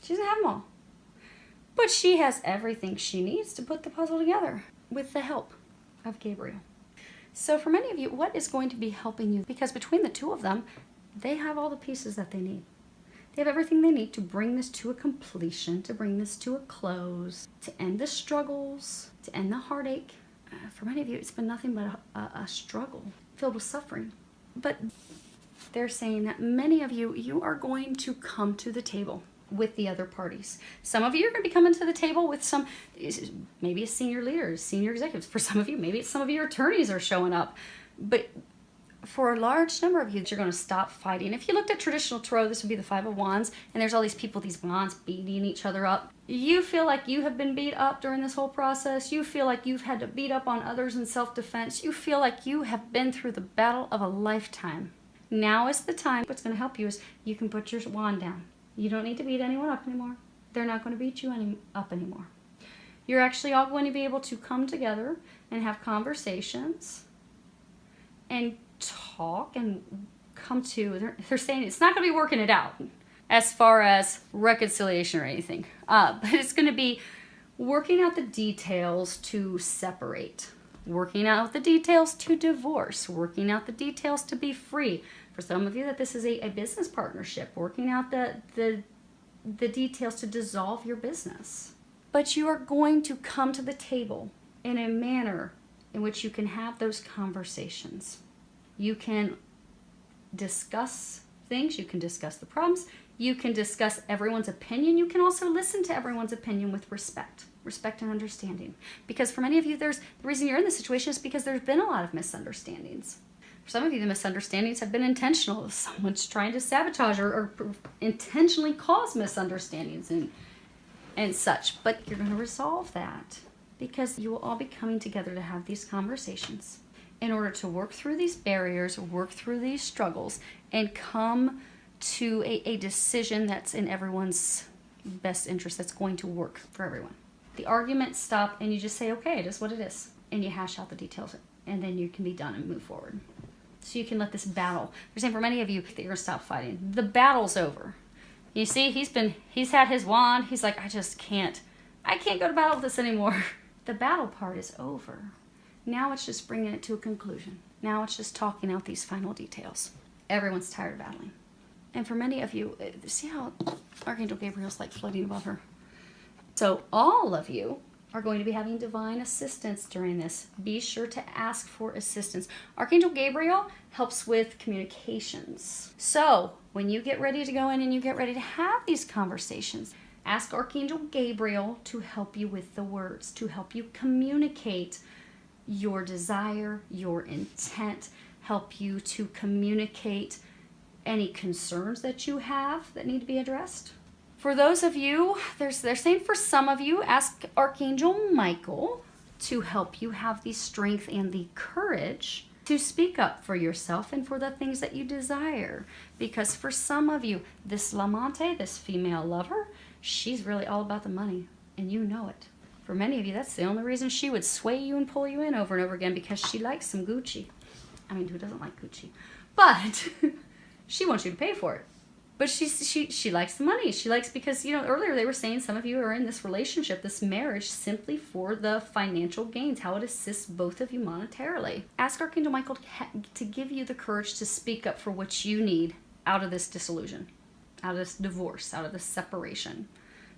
She doesn't have them all. But she has everything she needs to put the puzzle together with the help of Gabriel. So for many of you, what is going to be helping you? Because between the two of them, they have all the pieces that they need. They have everything they need to bring this to a completion, to bring this to a close, to end the struggles, to end the heartache. For many of you, it's been nothing but a struggle filled with suffering. But they're saying that many of you, you are going to come to the table with the other parties. Some of you are going to be coming to the table with some, maybe it's senior leaders, senior executives. For some of you, maybe it's some of your attorneys are showing up. But for a large number of you, you're going to stop fighting. If you looked at traditional tarot, this would be the Five of Wands, and there's all these people, these wands beating each other up. You feel like you have been beat up during this whole process. You feel like you've had to beat up on others in self-defense. You feel like you have been through the battle of a lifetime. Now is the time. What's going to help you is you can put your wand down. You don't need to beat anyone up anymore. They're not going to beat you up anymore. You're actually all going to be able to come together and have conversations and talk and come to, they're saying it's not going to be working it out as far as reconciliation or anything, but it's going to be working out the details to separate, working out the details to divorce, working out the details to be free. For some of you, that this is a business partnership, working out the details to dissolve your business. But you are going to come to the table in a manner in which you can have those conversations. You can discuss things, you can discuss the problems, you can discuss everyone's opinion, you can also listen to everyone's opinion with respect and understanding. Because for many of you, the reason you're in this situation is because there's been a lot of misunderstandings. For some of you, the misunderstandings have been intentional. Someone's trying to sabotage or intentionally cause misunderstandings and such. But you're going to resolve that because you will all be coming together to have these conversations in order to work through these barriers, work through these struggles, and come to a decision that's in everyone's best interest, that's going to work for everyone. The arguments stop and you just say, okay, it is what it is. And you hash out the details and then you can be done and move forward. So you can let this battle, they're saying for many of you that you're gonna stop fighting. The battle's over. You see, he's had his wand. He's like, I can't go to battle with this anymore. The battle part is over. Now it's just bringing it to a conclusion. Now it's just talking out these final details. Everyone's tired of battling. And for many of you, see how Archangel Gabriel's like floating above her? So all of you are going to be having divine assistance during this. Be sure to ask for assistance. Archangel Gabriel helps with communications. So when you get ready to go in and you get ready to have these conversations, ask Archangel Gabriel to help you with the words, to help you communicate your desire, your intent, help you to communicate any concerns that you have that need to be addressed. For those of you, they're saying for some of you, ask Archangel Michael to help you have the strength and the courage to speak up for yourself and for the things that you desire. Because for some of you, this Lamante, this female lover, she's really all about the money, and you know it. For many of you, that's the only reason she would sway you and pull you in over and over again, because she likes some Gucci. I mean, who doesn't like Gucci? But she wants you to pay for it. But she likes the money. She likes, because, you know, earlier they were saying some of you are in this relationship, this marriage, simply for the financial gains, how it assists both of you monetarily. Ask Archangel Michael to give you the courage to speak up for what you need out of this disillusion, out of this divorce, out of this separation,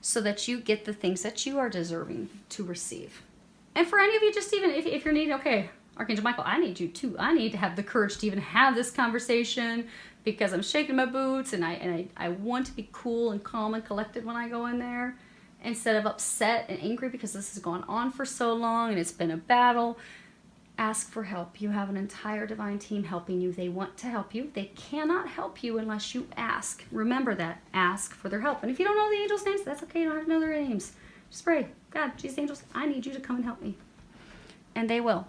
so that you get the things that you are deserving to receive. And for any of you, just even if you're needing, okay, Archangel Michael, I need you too. I need to have the courage to even have this conversation, because I'm shaking my boots and I want to be cool and calm and collected when I go in there, instead of upset and angry because this has gone on for so long and it's been a battle. Ask for help. You have an entire divine team helping you. They want to help you. They cannot help you unless you ask. Remember that. Ask for their help. And if you don't know the angels' names, that's okay. You don't have to know their names. Just pray, God, Jesus, angels, I need you to come and help me. And they will.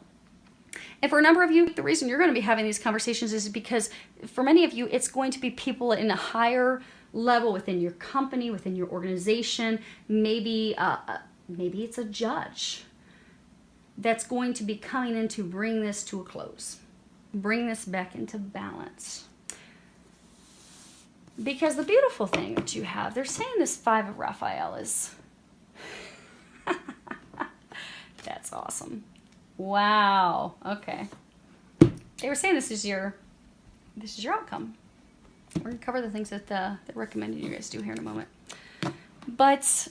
And for a number of you, the reason you're going to be having these conversations is because for many of you, it's going to be people in a higher level within your company, within your organization. Maybe it's a judge. that's going to be coming in to bring this to a close. Bring this back into balance. Because the beautiful thing that you have, they're saying this Five of Raphael is... That's awesome. Wow. Okay. They were saying this is your outcome. We're going to cover the things that they're recommending you guys do here in a moment. But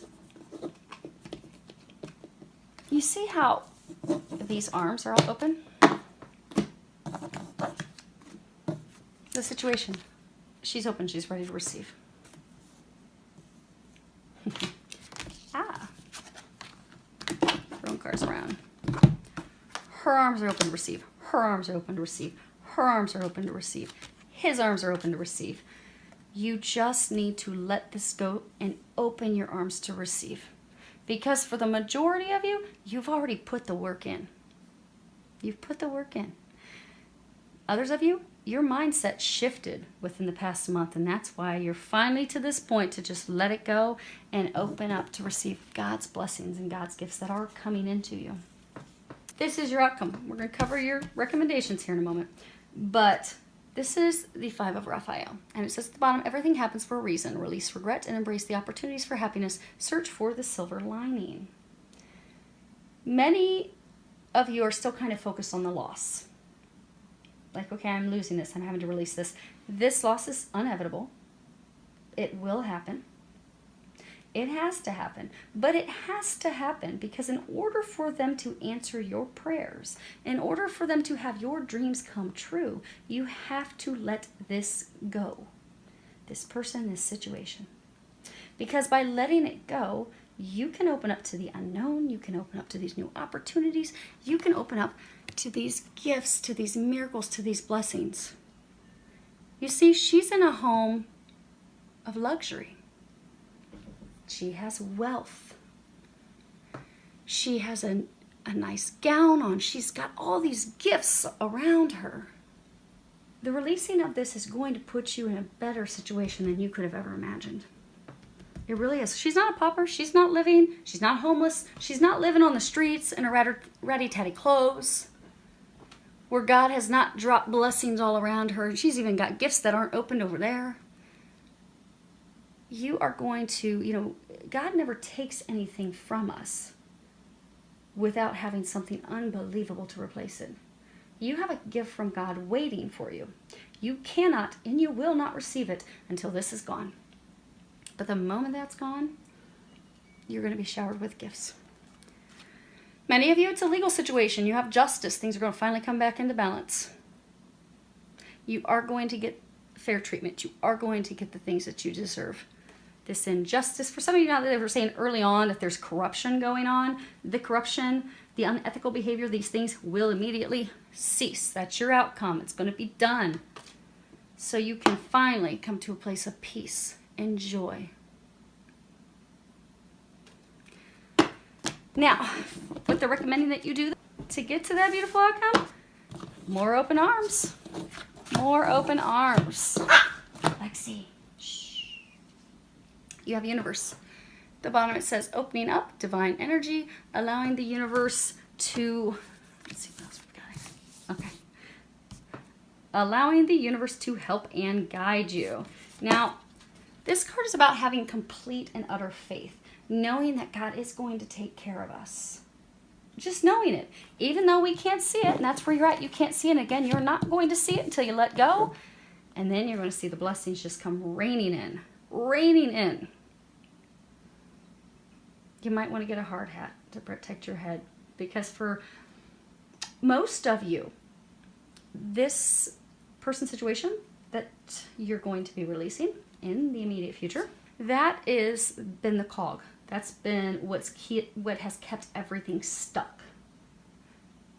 you see how these arms are all open? The situation. She's open. She's ready to receive. Throwing cards around. Her arms are open to receive. Her arms are open to receive. Her arms are open to receive. His arms are open to receive. You just need to let this go and open your arms to receive. Because for the majority of you, you've already put the work in. You've put the work in. Others of you, your mindset shifted within the past month, and that's why you're finally to this point to just let it go and open up to receive God's blessings and God's gifts that are coming into you. This is your outcome. We're going to cover your recommendations here in a moment. But this is the Five of Raphael. And it says at the bottom, everything happens for a reason. Release regret and embrace the opportunities for happiness. Search for the silver lining. Many of you are still kind of focused on the loss. Like, okay, I'm losing this. I'm having to release this. This loss is inevitable. It will happen. It has to happen. But it has to happen because in order for them to answer your prayers, in order for them to have your dreams come true, you have to let this go. This person, this situation. Because by letting it go, you can open up to the unknown. You can open up to these new opportunities. You can open up to these gifts, to these miracles, to these blessings. You see, she's in a home of luxury. She has wealth. She has a nice gown on. She's got all these gifts around her. The releasing of this is going to put you in a better situation than you could have ever imagined. It really is. She's not a pauper. She's not living. She's not homeless. She's not living on the streets in her ratty-tatty clothes, where God has not dropped blessings all around her. She's even got gifts that aren't opened over there. You are going to, God never takes anything from us without having something unbelievable to replace it. You have a gift from God waiting for you. You cannot and you will not receive it until this is gone. But the moment that's gone, you're going to be showered with gifts. Many of you, it's a legal situation. You have justice. Things are going to finally come back into balance. You are going to get fair treatment. You are going to get the things that you deserve. This injustice, for some of you now that they were saying early on that there's corruption going on, the corruption, the unethical behavior, these things will immediately cease. That's your outcome. It's going to be done. So you can finally come to a place of peace and joy. Now, what they're recommending that you do to get to that beautiful outcome, more open arms. More open arms. Lexi, shh. You have universe. At the bottom it says opening up, divine energy, allowing the universe to, let's see what else we've got here. Okay. Allowing the universe to help and guide you. Now, this card is about having complete and utter faith, knowing that God is going to take care of us. Just knowing it, even though we can't see it, and that's where you're at, you can't see it. And again, you're not going to see it until you let go, and then you're going to see the blessings just come raining in, raining in. You might want to get a hard hat to protect your head, because for most of you, this person situation that you're going to be releasing in the immediate future, that is been the cog. That's been what has kept everything stuck.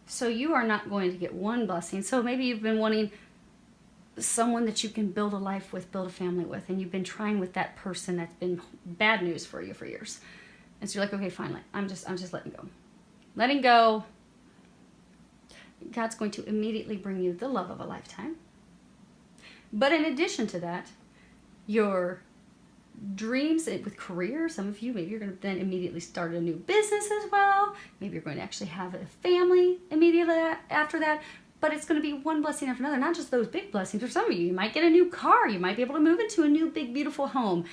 So you are not going to get one blessing. So maybe you've been wanting someone that you can build a life with, build a family with, and you've been trying with that person that's been bad news for you for years. And so you're like, okay, finally, I'm just letting go. Letting go. God's going to immediately bring you the love of a lifetime. But in addition to that, your dreams with career. Some of you, maybe you're going to then immediately start a new business as well. Maybe you're going to actually have a family immediately after that. But it's going to be one blessing after another, not just those big blessings. For some of you, you might get a new car. You might be able to move into a new, big, beautiful home.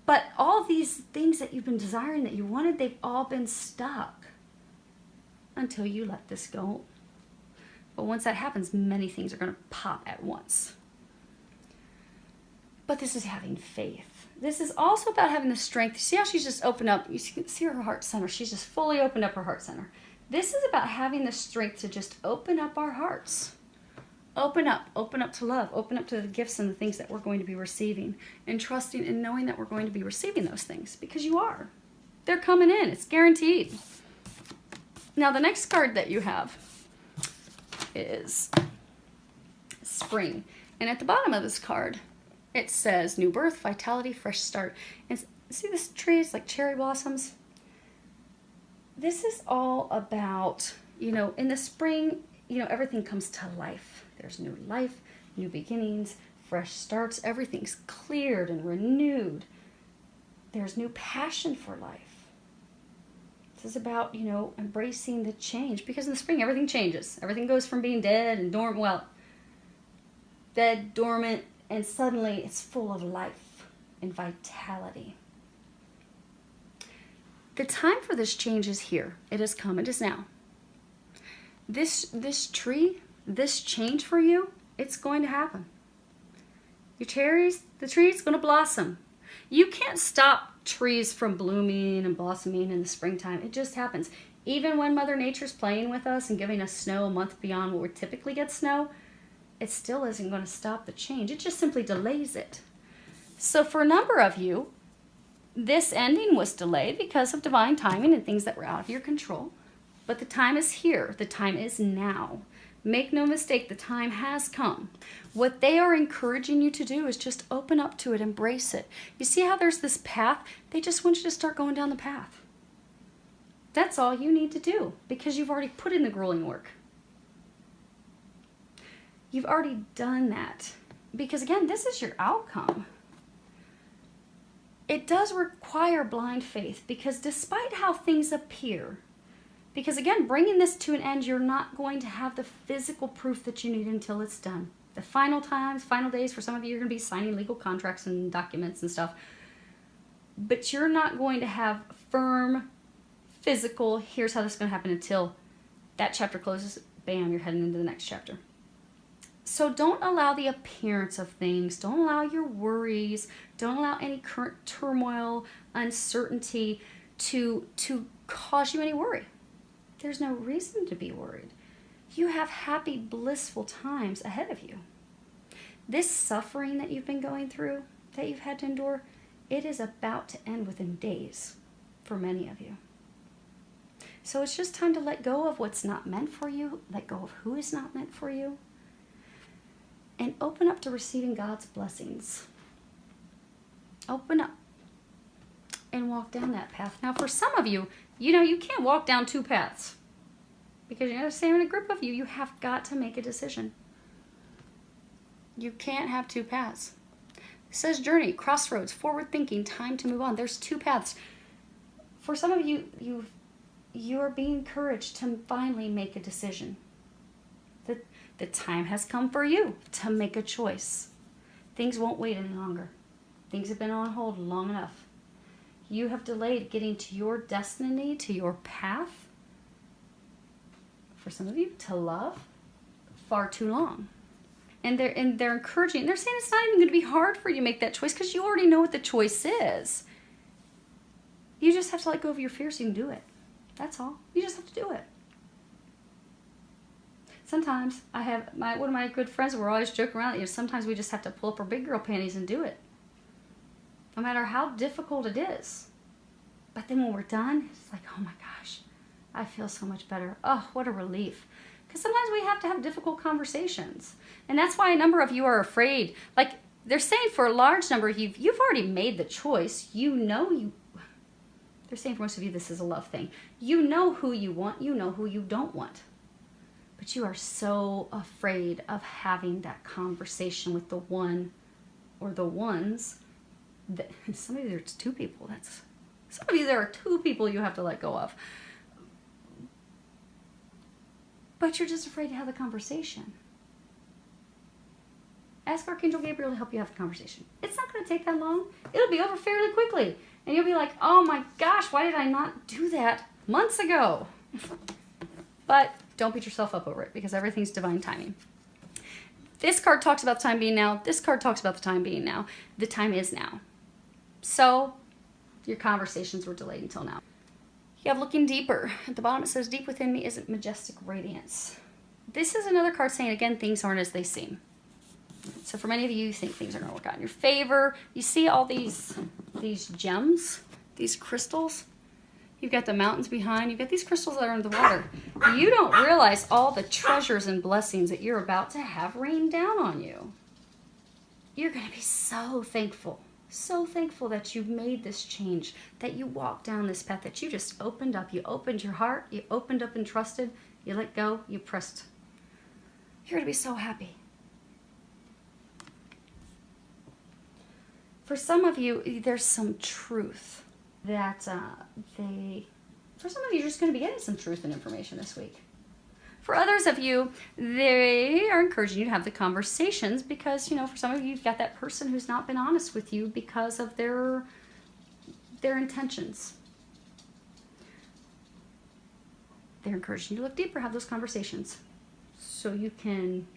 But all these things that you've been desiring, that you wanted, they've all been stuck until you let this go. But once that happens, many things are going to pop at once. But this is having faith. This is also about having the strength. See how she's just opened up? You see her heart center. She's just fully opened up her heart center. This is about having the strength to just open up our hearts. Open up to love. Open up to the gifts and the things that we're going to be receiving. And trusting and knowing that we're going to be receiving those things. Because you are. They're coming in. It's guaranteed. Now the next card that you have is Spring. And at the bottom of this card, it says new birth, vitality, fresh start. And see this tree? It's like cherry blossoms. This is all about, in the spring, everything comes to life. There's new life, new beginnings, fresh starts. Everything's cleared and renewed. There's new passion for life. This is about, embracing the change. Because in the spring, everything changes. Everything goes from being dead and dormant, dead, dormant, and suddenly it's full of life and vitality. The time for this change is here. It has come. It is now. This tree, this change for you, it's going to happen. Your cherries, the tree's going to blossom. You can't stop trees from blooming and blossoming in the springtime. It just happens. Even when Mother Nature's playing with us and giving us snow a month beyond what we typically get snow, it still isn't going to stop the change. It just simply delays it. So for a number of you, this ending was delayed because of divine timing and things that were out of your control. But the time is here. The time is now. Make no mistake, the time has come. What they are encouraging you to do is just open up to it, embrace it. You see how there's this path? They just want you to start going down the path. That's all you need to do because you've already put in the grueling work. You've already done that. Because again, this is your outcome. It does require blind faith because despite how things appear, because again, bringing this to an end, you're not going to have the physical proof that you need until it's done. The final times, final days, for some of you, you're going to be signing legal contracts and documents and stuff. But you're not going to have firm, physical, here's how this is going to happen until that chapter closes, bam, you're heading into the next chapter. So don't allow the appearance of things, don't allow your worries, don't allow any current turmoil, uncertainty to cause you any worry. There's no reason to be worried. You have happy, blissful times ahead of you. This suffering that you've been going through, that you've had to endure, it is about to end within days for many of you. So it's just time to let go of what's not meant for you, let go of who is not meant for you, and open up to receiving God's blessings. Open up and walk down that path. Now, for some of you, you can't walk down two paths. Because saying in a group of you, you have got to make a decision. You can't have two paths. It says journey, crossroads, forward thinking, time to move on. There's two paths. For some of you, you're being encouraged to finally make a decision. The time has come for you to make a choice. Things won't wait any longer. Things have been on hold long enough. You have delayed getting to your destiny, to your path, for some of you, to love, far too long. And they're encouraging, they're saying it's not even going to be hard for you to make that choice because you already know what the choice is. You just have to let go of your fear so you can do it. That's all. You just have to do it. Sometimes I have one of my good friends, we're always joking around, sometimes we just have to pull up our big girl panties and do it. No matter how difficult it is. But then when we're done, it's like, oh my gosh, I feel so much better. Oh, what a relief. Because sometimes we have to have difficult conversations. And that's why a number of you are afraid. Like they're saying for a large number of you, you've already made the choice. They're saying for most of you, this is a love thing. You know who you want. You know who you don't want. But you are so afraid of having that conversation with the one or the ones Some of you, there's two people. Some of you, there are two people you have to let go of. But you're just afraid to have the conversation. Ask Archangel Gabriel to help you have the conversation. It's not going to take that long. It'll be over fairly quickly. And you'll be like, oh my gosh, why did I not do that months ago? But don't beat yourself up over it, because everything's divine timing. This card talks about the time being now. This card talks about the time being now. The time is now. So your conversations were delayed until now. You have looking deeper. At the bottom it says, deep within me is majestic radiance. This is another card saying, again, things aren't as they seem. So for many of you, you think things are going to work out in your favor. You see all these gems, these crystals. You've got the mountains behind. You've got these crystals that are under the water. You don't realize all the treasures and blessings that you're about to have rain down on you. You're going to be so thankful that you've made this change, that you walked down this path, that you just opened up. You opened your heart. You opened up and trusted. You let go. You pressed. You're going to be so happy. For some of you, there's some truth that for some of you, you're just going to be getting some truth and information this week. For others of you, they are encouraging you to have the conversations because, for some of you, you've got that person who's not been honest with you because of their intentions. They're encouraging you to look deeper, have those conversations so you can...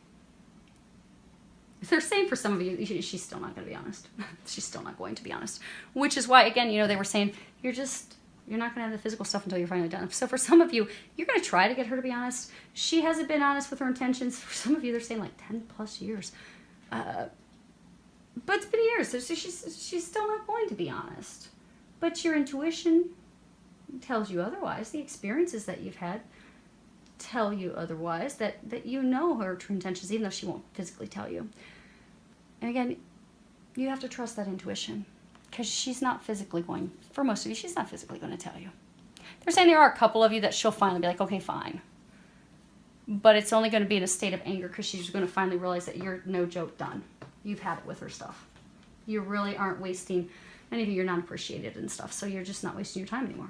They're saying for some of you, she's still not going to be honest. She's still not going to be honest. Which is why, again, they were saying, you're not going to have the physical stuff until you're finally done. So for some of you, you're going to try to get her to be honest. She hasn't been honest with her intentions. For some of you, they're saying like 10 plus years. But it's been years. So she's still not going to be honest. But your intuition tells you otherwise. The experiences that you've had tell you otherwise, that you know her true intentions, even though she won't physically tell you. And again, you have to trust that intuition, because she's not physically going, for most of you, she's not physically going to tell you. They're saying there are a couple of you that she'll finally be like, okay, fine. But it's only going to be in a state of anger, because she's going to finally realize that you're, no joke, done. You've had it with her stuff. You really aren't wasting, many of you, you're not appreciated and stuff, so you're just not wasting your time anymore.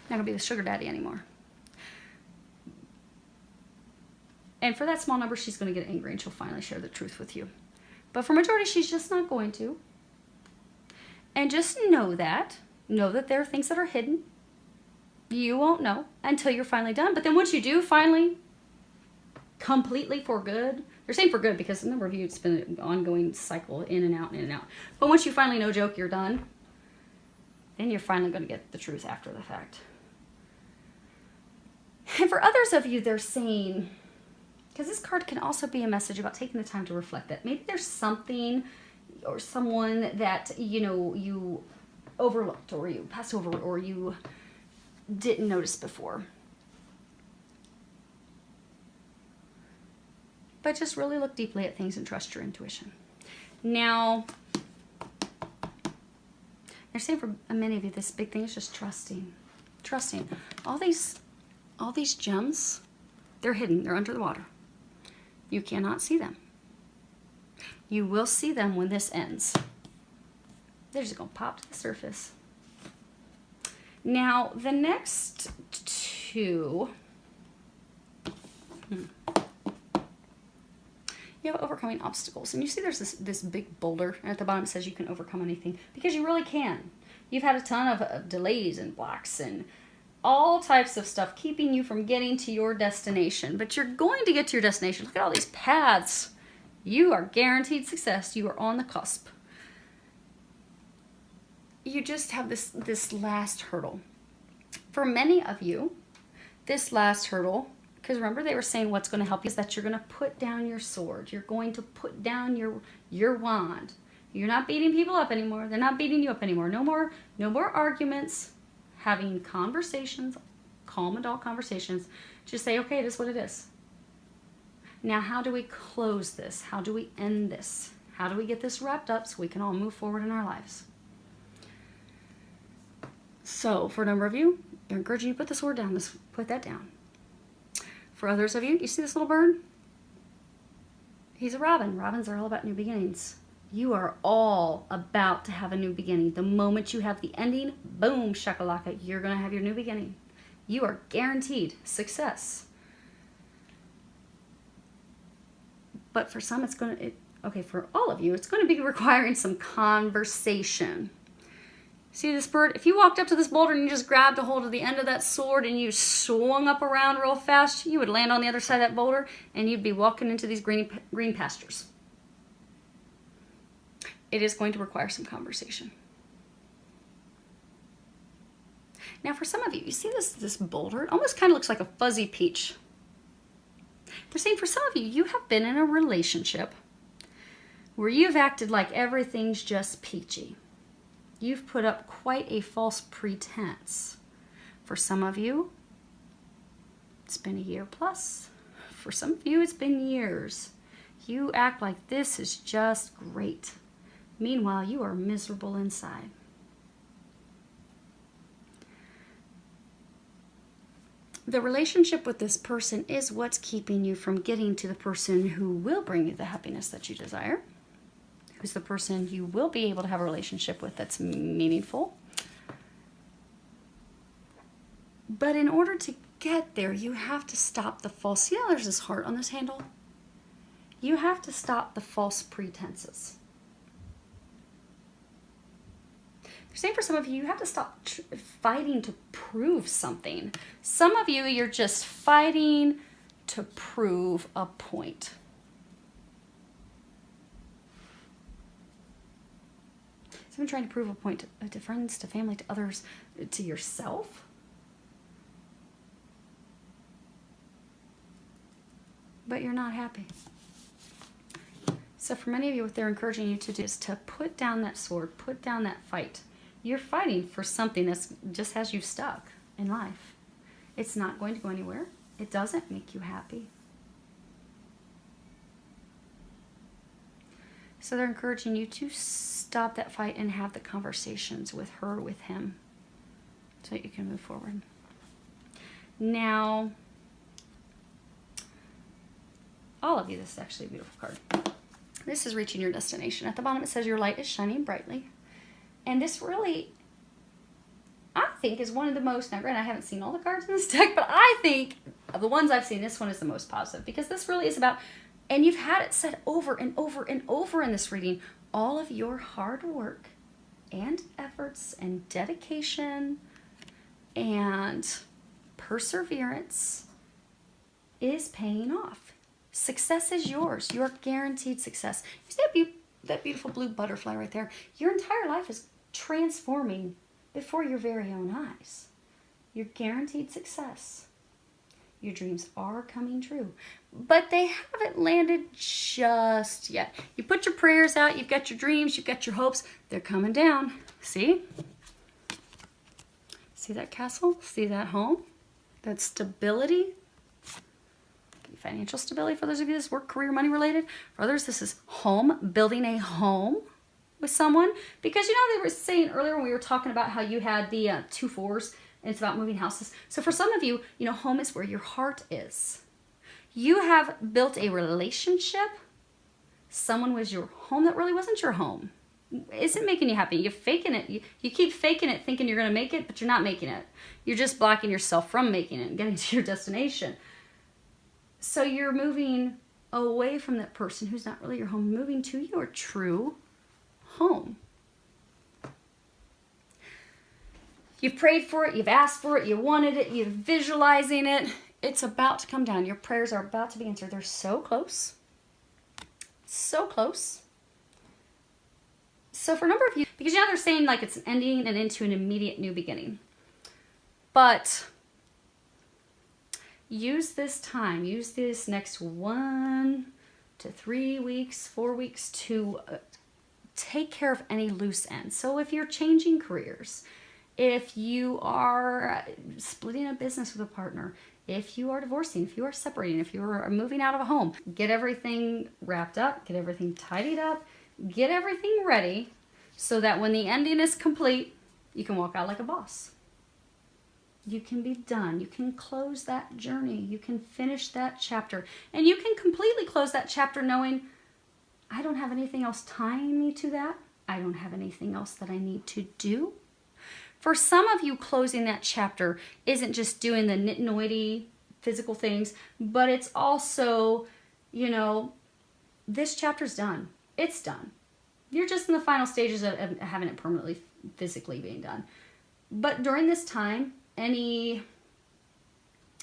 Not going to be the sugar daddy anymore. And for that small number, she's going to get angry and she'll finally share the truth with you. But for majority, she's just not going to. And just know that there are things that are hidden. You won't know until you're finally done. But then once you do finally, completely for good, they're saying for good because a number of you, it's been an ongoing cycle, in and out, in and out. But once you finally, no joke, you're done, then you're finally going to get the truth after the fact. And for others of you, they're saying, because this card can also be a message about taking the time to reflect, that maybe there's something or someone that, you overlooked, or you passed over, or you didn't notice before. But just really look deeply at things and trust your intuition. Now, they're saying for many of you, this big thing is just trusting. Trusting. All these gems, they're hidden. They're under the water. You cannot see them. You will see them when this ends. They're just going to pop to the surface. Now, the next two... You have overcoming obstacles. And you see there's this big boulder. And at the bottom it says you can overcome anything. Because you really can. You've had a ton of delays and blocks and all types of stuff keeping you from getting to your destination. But you're going to get to your destination. Look at all these paths. You are guaranteed success. You are on the cusp. You just have this last hurdle. For many of you, this last hurdle, because remember they were saying what's going to help you is that you're going to put down your sword. You're going to put down your wand. You're not beating people up anymore. They're not beating you up anymore. No more arguments. Having conversations, calm adult conversations. Just say, okay, it is what it is. Now, how do we close this? How do we end this? How do we get this wrapped up so we can all move forward in our lives? So, for a number of you, they're encouraging you to put the sword down. Put that down. For others of you, you see this little bird? He's a robin. Robins are all about new beginnings. You are all about to have a new beginning. The moment you have the ending, boom, shakalaka, you're going to have your new beginning. You are guaranteed success. But for some, it's going to, okay, for all of you, it's going to be requiring some conversation. See this bird? If you walked up to this boulder and you just grabbed a hold of the end of that sword and you swung up around real fast, you would land on the other side of that boulder and you'd be walking into these green pastures. It is going to require some conversation. Now for some of you, you see this boulder? It almost kind of looks like a fuzzy peach. They're saying for some of you, you have been in a relationship where you've acted like everything's just peachy. You've put up quite a false pretense. For some of you, it's been a year plus. For some of you, it's been years. You act like this is just great. Meanwhile, you are miserable inside. The relationship with this person is what's keeping you from getting to the person who will bring you the happiness that you desire. Who's the person you will be able to have a relationship with that's meaningful. But in order to get there, you have to stop the false, see how there's this heart on this handle? You have to stop the false pretenses. They're saying for some of you, you have to stop fighting to prove something. Some of you, you're just fighting to prove a point. Someone trying to prove a point to friends, to family, to others, to yourself. But you're not happy. So for many of you, what they're encouraging you to do is to put down that sword, put down that fight. You're fighting for something that just has you stuck in life. It's not going to go anywhere. It doesn't make you happy. So they're encouraging you to stop that fight and have the conversations with her, with him, so that you can move forward. Now, all of you, this is actually a beautiful card. This is reaching your destination. At the bottom it says your light is shining brightly. And this really, I think, is one of the most, now granted I haven't seen all the cards in this deck, but I think of the ones I've seen, this one is the most positive. Because this really is about, and you've had it said over and over and over in this reading, all of your hard work and efforts and dedication and perseverance is paying off. Success is yours. You're guaranteed success. You see that beautiful blue butterfly right there? Your entire life is transforming before your very own eyes. You're guaranteed success. Your dreams are coming true, but they haven't landed just yet. You put your prayers out, you've got your dreams, you've got your hopes, they're coming down. See? See that castle? See that home? That stability? Financial stability for those of you this work, career, money related. For others, this is home, building a home with someone. Because you know, they were saying earlier when we were talking about how you had the 2 4s, and it's about moving houses. So for some of you, you know, home is where your heart is. You have built a relationship. Someone was your home that really wasn't your home. Isn't making you happy. You're faking it. You keep faking it, thinking you're going to make it, but you're not making it. You're just blocking yourself from making it and getting to your destination. So you're moving away from that person who's not really your home, moving to your true home. You've prayed for it, you've asked for it, you wanted it, you're visualizing it. It's about to come down. Your prayers are about to be answered. They're so close. So close. So for a number of you, because you know they're saying like it's an ending and into an immediate new beginning. But use this time, use this next 1 to 3 weeks, 4 weeks to take care of any loose ends. So if you're changing careers, if you are splitting a business with a partner, if you are divorcing, if you are separating, if you are moving out of a home, get everything wrapped up, get everything tidied up, get everything ready so that when the ending is complete, you can walk out like a boss. You can be done. You can close that journey. You can finish that chapter. And you can completely close that chapter knowing I don't have anything else tying me to that. I don't have anything else that I need to do. For some of you, closing that chapter isn't just doing the nitty-gritty physical things, but it's also, you know, this chapter's done. It's done. You're just in the final stages of having it permanently, physically being done. But during this time, any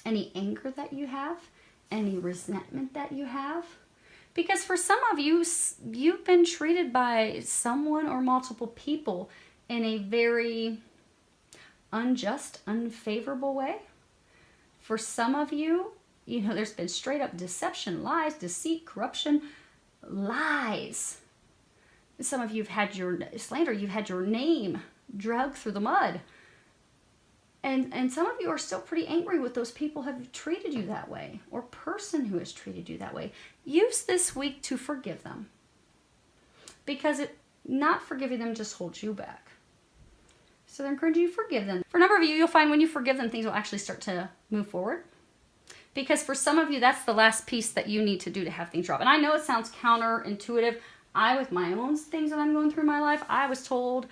anger that you have, any resentment that you have, because for some of you, you've been treated by someone or multiple people in a very unjust, unfavorable way. For some of you, you know, there's been straight up deception, lies, deceit, corruption, lies. Some of you have had your slander, you've had your name dragged through the mud. And some of you are still pretty angry with those people who have treated you that way, or person who has treated you that way. Use this week to forgive them. Because not forgiving them just holds you back. So they're encouraging you to forgive them. For a number of you, you'll find when you forgive them, things will actually start to move forward. Because for some of you, that's the last piece that you need to do to have things drop. And I know it sounds counterintuitive. With my own things that I'm going through in my life, I was told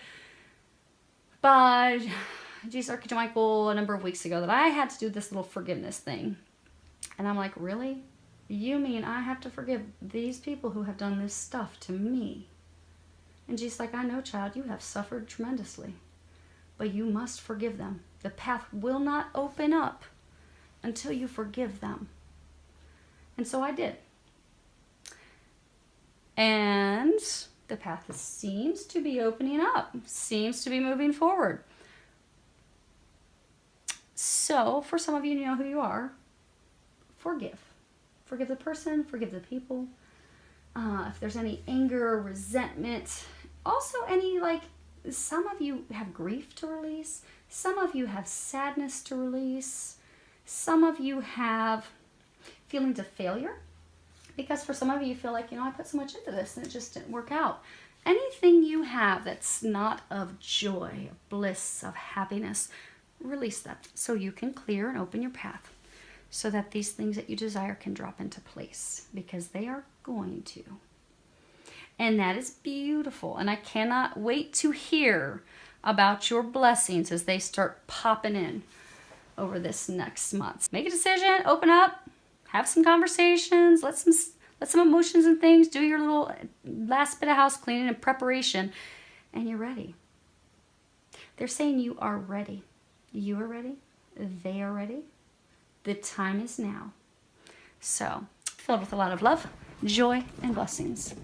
by Jesus Archangel Michael a number of weeks ago that I had to do this little forgiveness thing. And I'm like, really? You mean I have to forgive these people who have done this stuff to me? And Jesus like, I know, child, you have suffered tremendously. But you must forgive them. The path will not open up until you forgive them. And so I did. And the path seems to be opening up, seems to be moving forward. So for some of you, you know who you are. Forgive. Forgive the person, forgive the people. If there's any anger, resentment, also any, like, some of you have grief to release. Some of you have sadness to release. Some of you have feelings of failure. Because for some of you, you feel like, you know, I put so much into this and it just didn't work out. Anything you have that's not of joy, of bliss, of happiness, release that so you can clear and open your path so that these things that you desire can drop into place, because they are going to. And that is beautiful. And I cannot wait to hear about your blessings as they start popping in over this next month. Make a decision, open up, have some conversations, let some emotions and things, do your little last bit of house cleaning and preparation, and you're ready. They're saying you are ready. You are ready. They are ready. The time is now. So, filled with a lot of love, joy, and blessings.